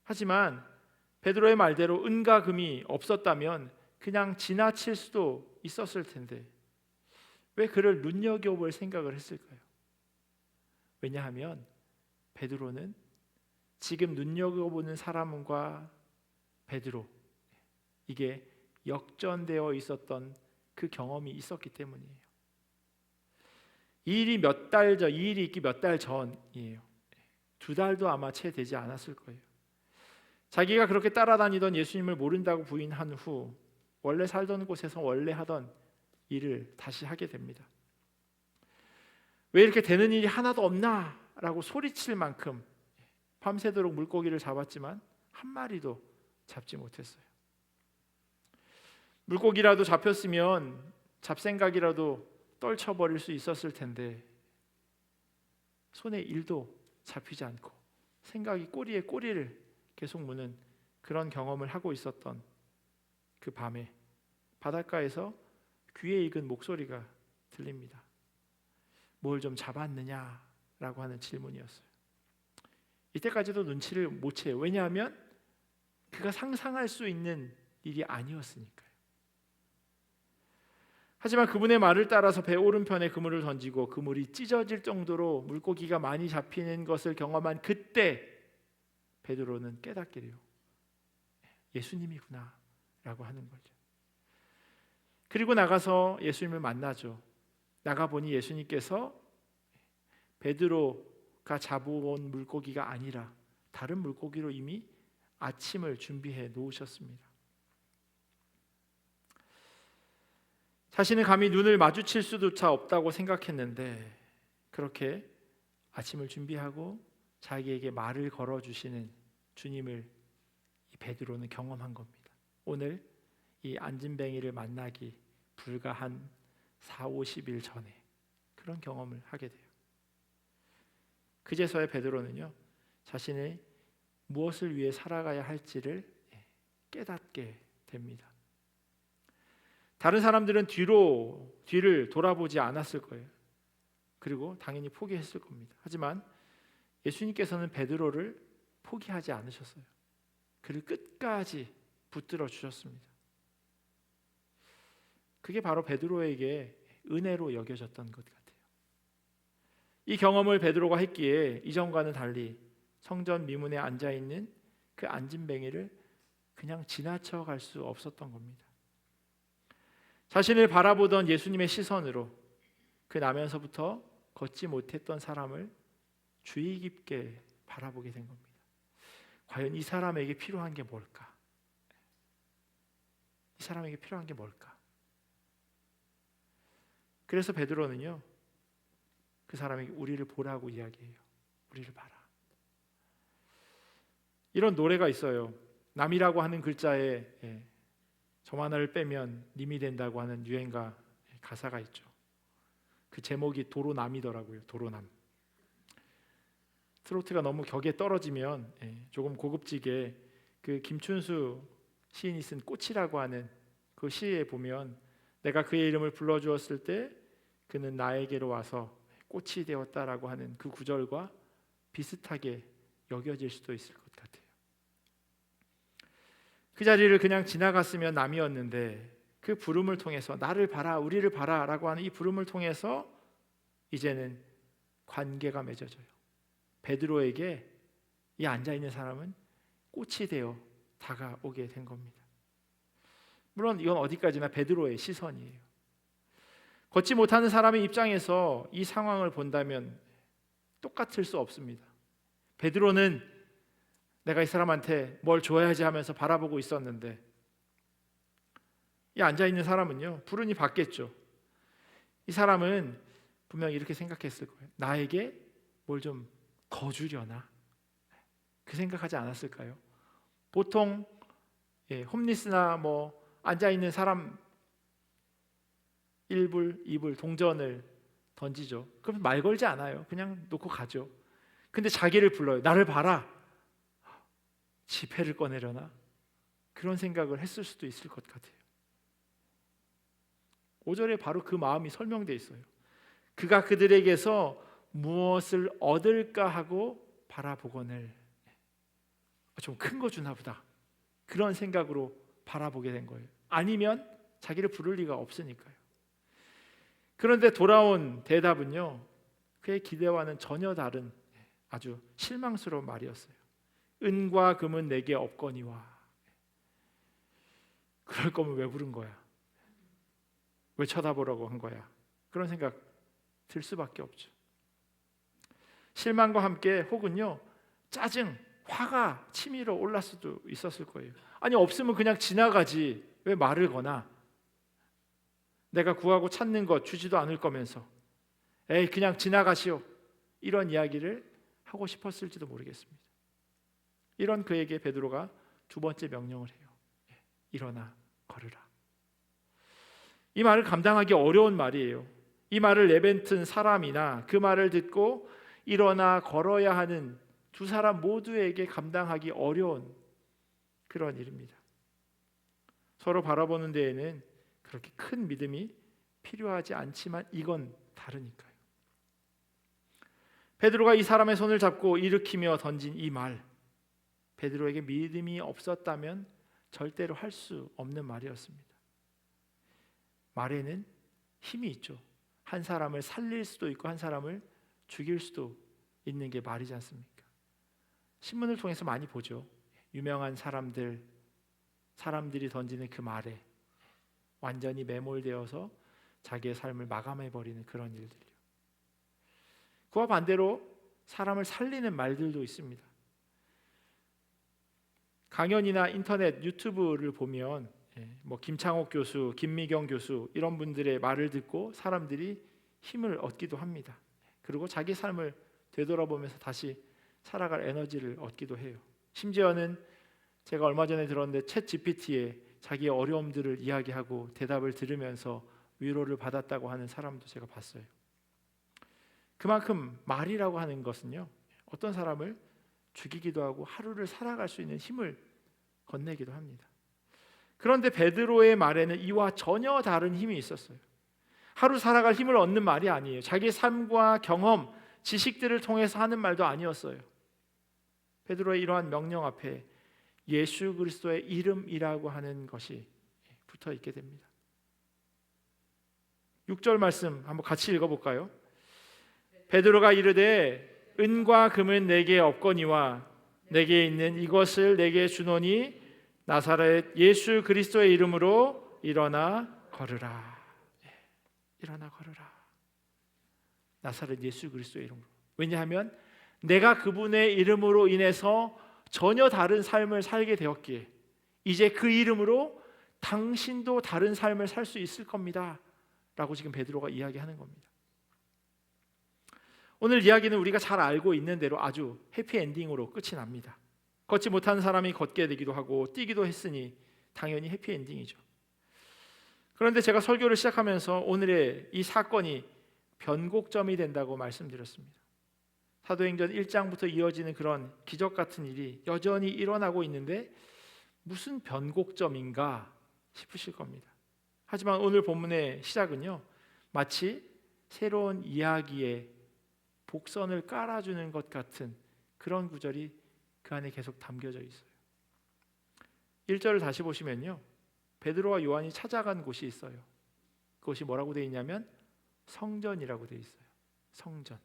하지만 베드로의 말대로 은과 금이 없었다면 그냥 지나칠 수도 있었을 텐데 왜 그를 눈여겨볼 생각을 했을까요? 왜냐하면 베드로는 지금 눈여겨보는 사람과 베드로, 이게 역전되어 있었던 그 경험이 있었기 때문이에요. 이 일이 이 일이 있기 몇 달 전이에요. 2달도 아마 채 되지 않았을 거예요. 자기가 그렇게 따라다니던 예수님을 모른다고 부인한 후 원래 살던 곳에서 원래 하던 일을 다시 하게 됩니다. 왜 이렇게 되는 일이 하나도 없나? 라고 소리칠 만큼 밤새도록 물고기를 잡았지만 한 마리도 잡지 못했어요. 물고기라도 잡혔으면 잡생각이라도 떨쳐버릴 수 있었을 텐데 손에 일도 잡히지 않고 생각이 꼬리에 꼬리를 계속 무는 그런 경험을 하고 있었던 그 밤에 바닷가에서 귀에 익은 목소리가 들립니다. 뭘 좀 잡았느냐라고 하는 질문이었어요. 이때까지도 눈치를 못 채요. 왜냐하면 그가 상상할 수 있는 일이 아니었으니까요. 하지만 그분의 말을 따라서 배 오른편에 그물을 던지고 그물이 찢어질 정도로 물고기가 많이 잡히는 것을 경험한 그때 베드로는 깨닫기래요. 예수님이구나 라고 하는 거죠. 그리고 나가서 예수님을 만나죠. 나가보니 예수님께서 베드로가 잡아온 물고기가 아니라 다른 물고기로 이미 아침을 준비해 놓으셨습니다. 자신은 감히 눈을 마주칠 수조차 없다고 생각했는데 그렇게 아침을 준비하고 자기에게 말을 걸어주시는 주님을 이 베드로는 경험한 겁니다. 오늘 이 안진뱅이를 만나기 불과 한 40-50일 전에 그런 경험을 하게 돼요. 그제서야 베드로는요, 자신이 무엇을 위해 살아가야 할지를 깨닫게 됩니다. 다른 사람들은 뒤를 돌아보지 않았을 거예요. 그리고 당연히 포기했을 겁니다. 하지만 예수님께서는 베드로를 포기하지 않으셨어요. 그를 끝까지 붙들어 주셨습니다. 그게 바로 베드로에게 은혜로 여겨졌던 것 같아요. 이 경험을 베드로가 했기에 이전과는 달리 성전 미문에 앉아있는 그 안진뱅이를 그냥 지나쳐 갈 수 없었던 겁니다. 자신을 바라보던 예수님의 시선으로 그 나면서부터 걷지 못했던 사람을 주의 깊게 바라보게 된 겁니다. 과연 이 사람에게 필요한 게 뭘까? 이 사람에게 필요한 게 뭘까? 그래서 베드로는요, 그 사람에게 우리를 보라고 이야기해요. 우리를 봐라. 이런 노래가 있어요. 남이라고 하는 글자에 점 하나를 빼면 님이 된다고 하는 유행가 가사가 있죠. 그 제목이 도로남이더라고요. 도로남. 트로트가 너무 격에 떨어지면 조금 고급지게 그 김춘수 시인이 쓴 꽃이라고 하는 그 시에 보면 내가 그의 이름을 불러주었을 때 그는 나에게로 와서 꽃이 되었다라고 하는 그 구절과 비슷하게 여겨질 수도 있을 것 같아요. 그 자리를 그냥 지나갔으면 남이었는데 그 부름을 통해서 나를 봐라, 우리를 봐라 라고 하는 이 부름을 통해서 이제는 관계가 맺어져요. 베드로에게 이 앉아있는 사람은 꽃이 되어 다가오게 된 겁니다. 물론 이건 어디까지나 베드로의 시선이에요. 걷지 못하는 사람의 입장에서 이 상황을 본다면 똑같을 수 없습니다. 베드로는 내가 이 사람한테 뭘 줘야지 하면서 바라보고 있었는데 이 앉아있는 사람은요, 불운이 받겠죠. 이 사람은 분명히 이렇게 생각했을 거예요. 나에게 뭘 좀 더 주려나? 그 생각하지 않았을까요? 보통 홈리스나 뭐 앉아있는 사람 1불, 2불 동전을 던지죠. 그럼 말 걸지 않아요. 그냥 놓고 가죠. 근데 자기를 불러요. 나를 봐라. 지폐를 꺼내려나? 그런 생각을 했을 수도 있을 것 같아요. 5절에 바로 그 마음이 설명되어 있어요. 그가 그들에게서 무엇을 얻을까 하고 바라보거늘 좀 큰 거 주나 보다. 그런 생각으로 바라보게 된 거예요. 아니면 자기를 부를 리가 없으니까요. 그런데 돌아온 대답은요, 그의 기대와는 전혀 다른 아주 실망스러운 말이었어요. 은과 금은 내게 없거니와. 그럴 거면 왜 부른 거야? 왜 쳐다보라고 한 거야? 그런 생각 들 수밖에 없죠. 실망과 함께 혹은요 짜증, 화가 치밀어 올랐을 수도 있었을 거예요. 아니 없으면 그냥 지나가지 왜 말을 거나? 내가 구하고 찾는 것 주지도 않을 거면서 에이 그냥 지나가시오, 이런 이야기를 하고 싶었을지도 모르겠습니다. 이런 그에게 베드로가 두 번째 명령을 해요. 일어나 걸으라. 이 말을 감당하기 어려운 말이에요. 이 말을 내뱉은 사람이나 그 말을 듣고 일어나 걸어야 하는 두 사람 모두에게 감당하기 어려운 그런 일입니다. 서로 바라보는 데에는 그렇게 큰 믿음이 필요하지 않지만 이건 다르니까요. 베드로가 이 사람의 손을 잡고 일으키며 던진 이 말, 베드로에게 믿음이 없었다면 절대로 할 수 없는 말이었습니다. 말에는 힘이 있죠. 한 사람을 살릴 수도 있고 한 사람을 죽일 수도 있는 게 말이지 않습니까? 신문을 통해서 많이 보죠. 유명한 사람들이 던지는 그 말에 완전히 매몰되어서 자기의 삶을 마감해버리는 그런 일들이요. 그와 반대로 사람을 살리는 말들도 있습니다. 강연이나 인터넷, 유튜브를 보면 김창옥 교수, 김미경 교수 이런 분들의 말을 듣고 사람들이 힘을 얻기도 합니다. 그리고 자기 삶을 되돌아보면서 다시 살아갈 에너지를 얻기도 해요. 심지어는 제가 얼마 전에 들었는데 챗 GPT에 자기의 어려움들을 이야기하고 대답을 들으면서 위로를 받았다고 하는 사람도 제가 봤어요. 그만큼 말이라고 하는 것은요, 어떤 사람을 죽이기도 하고 하루를 살아갈 수 있는 힘을 건네기도 합니다. 그런데 베드로의 말에는 이와 전혀 다른 힘이 있었어요. 하루 살아갈 힘을 얻는 말이 아니에요. 자기 삶과 경험, 지식들을 통해서 하는 말도 아니었어요. 베드로의 이러한 명령 앞에 예수 그리스도의 이름이라고 하는 것이 붙어 있게 됩니다. 6절 말씀 한번 같이 읽어볼까요? 베드로가 이르되 은과 금은 내게 없거니와 내게 있는 이것을 내게 주노니 나사렛 예수 그리스도의 이름으로 일어나 걸으라. 일어나 걸으라. 나사렛 예수 그리스도의 이름으로. 왜냐하면 내가 그분의 이름으로 인해서 전혀 다른 삶을 살게 되었기에 이제 그 이름으로 당신도 다른 삶을 살 수 있을 겁니다 라고 지금 베드로가 이야기하는 겁니다. 오늘 이야기는 우리가 잘 알고 있는 대로 아주 해피엔딩으로 끝이 납니다. 걷지 못하는 사람이 걷게 되기도 하고 뛰기도 했으니 당연히 해피엔딩이죠. 그런데 제가 설교를 시작하면서 오늘의 이 사건이 변곡점이 된다고 말씀드렸습니다. 사도행전 1장부터 이어지는 그런 기적 같은 일이 여전히 일어나고 있는데 무슨 변곡점인가 싶으실 겁니다. 하지만 오늘 본문의 시작은요, 마치 새로운 이야기에 복선을 깔아주는 것 같은 그런 구절이 그 안에 계속 담겨져 있어요. 1절을 다시 보시면요, 베드로와 요한이 찾아간 곳이 있어요. 그곳이 뭐라고 되어 있냐면 성전이라고 되어 있어요. 성전.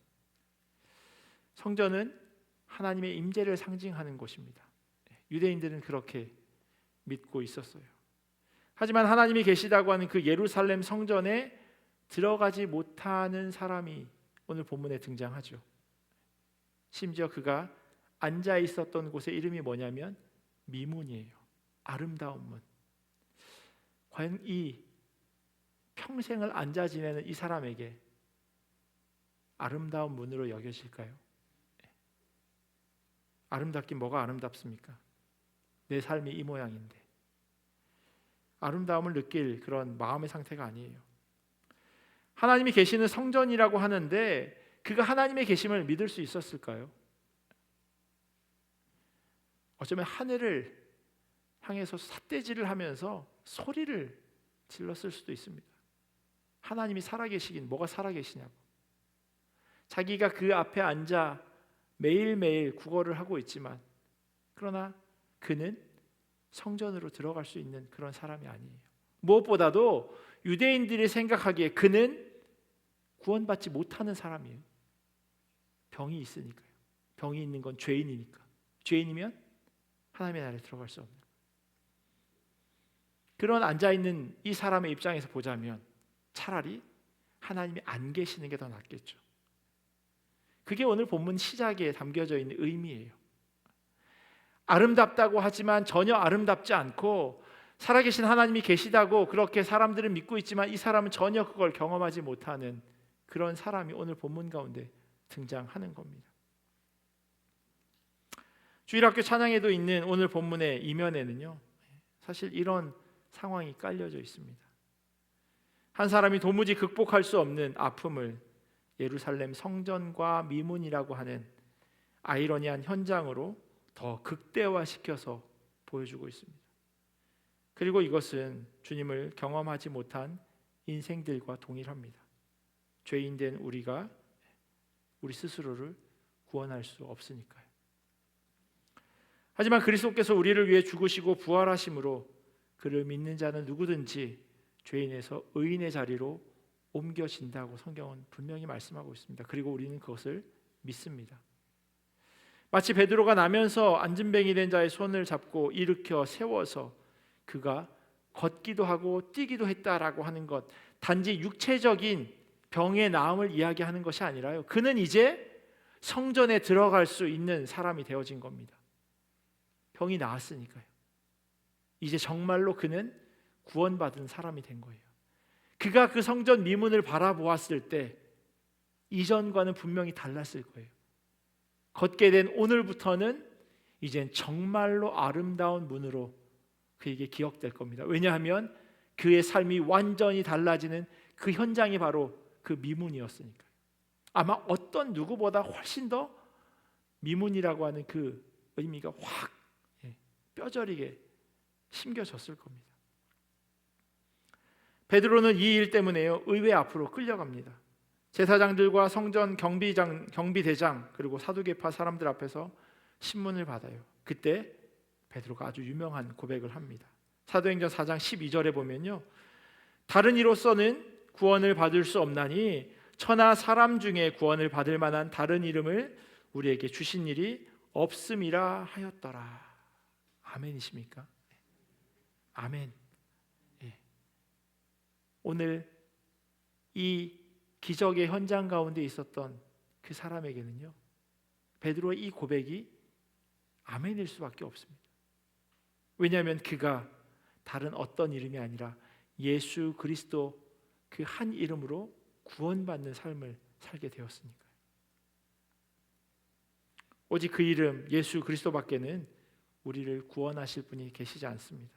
성전은 하나님의 임재를 상징하는 곳입니다. 유대인들은 그렇게 믿고 있었어요. 하지만 하나님이 계시다고 하는 그 예루살렘 성전에 들어가지 못하는 사람이 오늘 본문에 등장하죠. 심지어 그가 앉아 있었던 곳의 이름이 뭐냐면 미문이에요. 아름다운 문. 과연 이 평생을 앉아 지내는 이 사람에게 아름다운 문으로 여겨질까요? 아름답긴 뭐가 아름답습니까? 내 삶이 이 모양인데. 아름다움을 느낄 그런 마음의 상태가 아니에요. 하나님이 계시는 성전이라고 하는데 그가 하나님의 계심을 믿을 수 있었을까요? 어쩌면 하늘을 향해서 삿대질을 하면서 소리를 질렀을 수도 있습니다. 하나님이 살아계시긴 뭐가 살아계시냐고. 자기가 그 앞에 앉아 매일매일 구걸을 하고 있지만 그러나 그는 성전으로 들어갈 수 있는 그런 사람이 아니에요. 무엇보다도 유대인들이 생각하기에 그는 구원받지 못하는 사람이에요. 병이 있으니까요. 병이 있는 건 죄인이니까. 죄인이면 하나님의 나라에 들어갈 수 없는 거예요. 그런 앉아있는 이 사람의 입장에서 보자면 차라리 하나님이 안 계시는 게 더 낫겠죠. 그게 오늘 본문 시작에 담겨져 있는 의미예요. 아름답다고 하지만 전혀 아름답지 않고 살아계신 하나님이 계시다고 그렇게 사람들은 믿고 있지만 이 사람은 전혀 그걸 경험하지 못하는 그런 사람이 오늘 본문 가운데 등장하는 겁니다. 주일학교 찬양에도 있는 오늘 본문의 이면에는요, 사실 이런 상황이 깔려져 있습니다. 한 사람이 도무지 극복할 수 없는 아픔을 예루살렘 성전과 미문이라고 하는 아이러니한 현장으로 더 극대화시켜서 보여주고 있습니다. 그리고 이것은 주님을 경험하지 못한 인생들과 동일합니다. 죄인된 우리가 우리 스스로를 구원할 수 없으니까요. 하지만 그리스도께서 우리를 위해 죽으시고 부활하심으로 그를 믿는 자는 누구든지 죄인에서 의인의 자리로 옮겨진다고 성경은 분명히 말씀하고 있습니다. 그리고 우리는 그것을 믿습니다. 마치 베드로가 나면서 안진뱅이 된 자의 손을 잡고 일으켜 세워서 그가 걷기도 하고 뛰기도 했다라고 하는 것, 단지 육체적인 병의 나음을 이야기하는 것이 아니라요, 그는 이제 성전에 들어갈 수 있는 사람이 되어진 겁니다. 병이 나았으니까요. 이제 정말로 그는 구원받은 사람이 된 거예요. 그가 그 성전 미문을 바라보았을 때 이전과는 분명히 달랐을 거예요. 걷게 된 오늘부터는 이젠 정말로 아름다운 문으로 그에게 기억될 겁니다. 왜냐하면 그의 삶이 완전히 달라지는 그 현장이 바로 그 미문이었으니까요. 아마 어떤 누구보다 훨씬 더 미문이라고 하는 그 의미가 확 뼈저리게 심겨졌을 겁니다. 베드로는 이 일 때문에요, 의회 앞으로 끌려갑니다. 제사장들과 성전 경비대장 그리고 사두개파 사람들 앞에서 신문을 받아요. 그때 베드로가 아주 유명한 고백을 합니다. 사도행전 4장 12절에 보면요, 다른 이로서는 구원을 받을 수 없나니 천하 사람 중에 구원을 받을 만한 다른 이름을 우리에게 주신 일이 없음이라 하였더라. 아멘이십니까? 아멘. 예. 오늘 이 기적의 현장 가운데 있었던 그 사람에게는요, 베드로의 이 고백이 아멘일 수밖에 없습니다. 왜냐하면 그가 다른 어떤 이름이 아니라 예수 그리스도 그 한 이름으로 구원받는 삶을 살게 되었으니까요. 오직 그 이름 예수 그리스도밖에는 우리를 구원하실 분이 계시지 않습니다.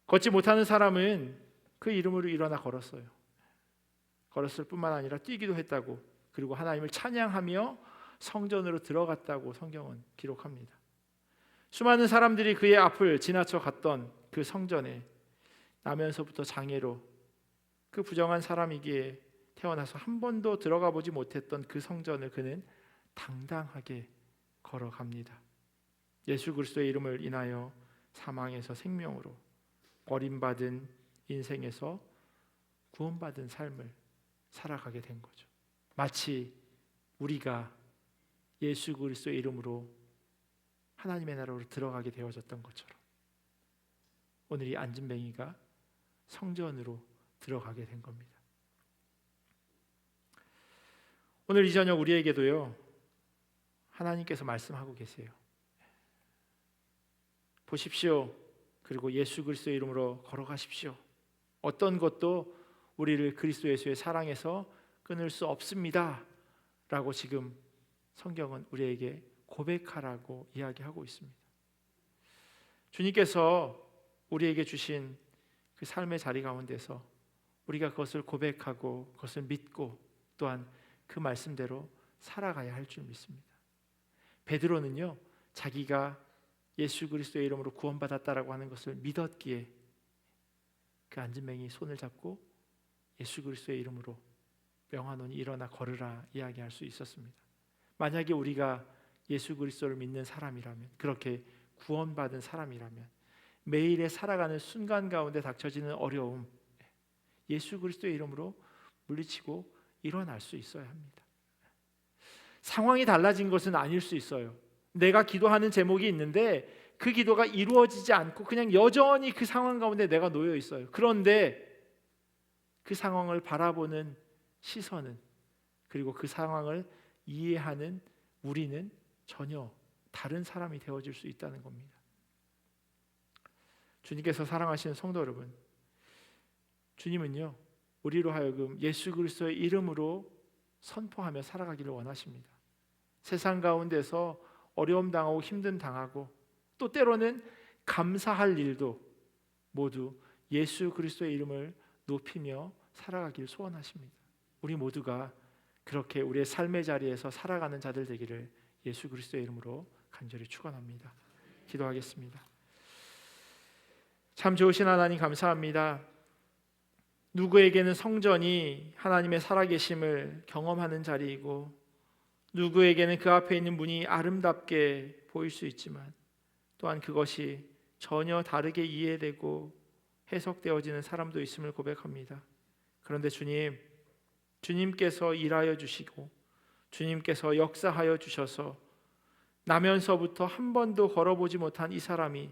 걷지 못하는 사람은 그 이름으로 일어나 걸었어요. 걸었을 뿐만 아니라 뛰기도 했다고, 그리고 하나님을 찬양하며 성전으로 들어갔다고 성경은 기록합니다. 수많은 사람들이 그의 앞을 지나쳐 갔던 그 성전에 나면서부터 장애로 그 부정한 사람이기에 태어나서 한 번도 들어가 보지 못했던 그 성전을 그는 당당하게 걸어갑니다. 예수 그리스도의 이름을 인하여 사망에서 생명으로, 버림받은 인생에서 구원받은 삶을 살아가게 된 거죠. 마치 우리가 예수 그리스도의 이름으로 하나님의 나라로 들어가게 되어졌던 것처럼 오늘 이 안진뱅이가 성전으로 들어가게 된 겁니다. 오늘 이 저녁 우리에게도요, 하나님께서 말씀하고 계세요. 보십시오. 그리고 예수 그리스도의 이름으로 걸어가십시오. 어떤 것도 우리를 그리스도 예수의 사랑에서 끊을 수 없습니다 라고 지금 성경은 우리에게 고백하라고 이야기하고 있습니다. 주님께서 우리에게 주신 그 삶의 자리 가운데서 우리가 그것을 고백하고 그것을 믿고 또한 그 말씀대로 살아가야 할 줄 믿습니다. 베드로는요, 자기가 예수 그리스도의 이름으로 구원받았다라고 하는 것을 믿었기에 그 안진뱅이 손을 잡고 예수 그리스도의 이름으로 명하노니 일어나 걸으라 이야기할 수 있었습니다. 만약에 우리가 예수 그리스도를 믿는 사람이라면, 그렇게 구원받은 사람이라면 매일에 살아가는 순간 가운데 닥쳐지는 어려움, 예수 그리스도의 이름으로 물리치고 일어날 수 있어야 합니다. 상황이 달라진 것은 아닐 수 있어요. 내가 기도하는 제목이 있는데 그 기도가 이루어지지 않고 그냥 여전히 그 상황 가운데 내가 놓여 있어요. 그런데 그 상황을 바라보는 시선은, 그리고 그 상황을 이해하는 우리는 전혀 다른 사람이 되어질 수 있다는 겁니다. 주님께서 사랑하시는 성도 여러분, 주님은요 우리로 하여금 예수 그리스도의 이름으로 선포하며 살아가기를 원하십니다. 세상 가운데서 어려움 당하고 힘듦 당하고 또 때로는 감사할 일도 모두 예수 그리스도의 이름을 높이며 살아가기를 소원하십니다. 우리 모두가 그렇게 우리의 삶의 자리에서 살아가는 자들 되기를 예수 그리스도의 이름으로 간절히 축원합니다. 기도하겠습니다. 참 좋으신 하나님 감사합니다. 누구에게는 성전이 하나님의 살아계심을 경험하는 자리이고 누구에게는 그 앞에 있는 문이 아름답게 보일 수 있지만 또한 그것이 전혀 다르게 이해되고 해석되어지는 사람도 있음을 고백합니다. 그런데 주님께서 일하여 주시고 주님께서 역사하여 주셔서 나면서부터 한 번도 걸어보지 못한 이 사람이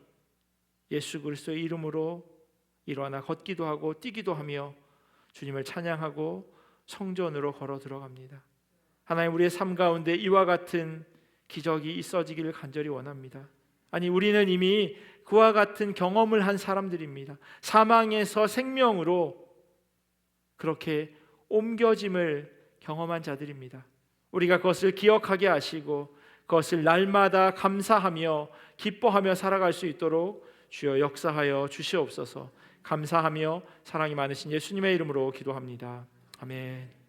예수 그리스도의 이름으로 일어나 걷기도 하고 뛰기도 하며 주님을 찬양하고 성전으로 걸어 들어갑니다. 하나님, 우리의 삶 가운데 이와 같은 기적이 있어지기를 간절히 원합니다. 아니, 우리는 이미 그와 같은 경험을 한 사람들입니다. 사망에서 생명으로 그렇게 옮겨짐을 경험한 자들입니다. 우리가 그것을 기억하게 하시고 그것을 날마다 감사하며 기뻐하며 살아갈 수 있도록 주여 역사하여 주시옵소서. 감사하며 사랑이 많으신 예수님의 이름으로 기도합니다. 아멘.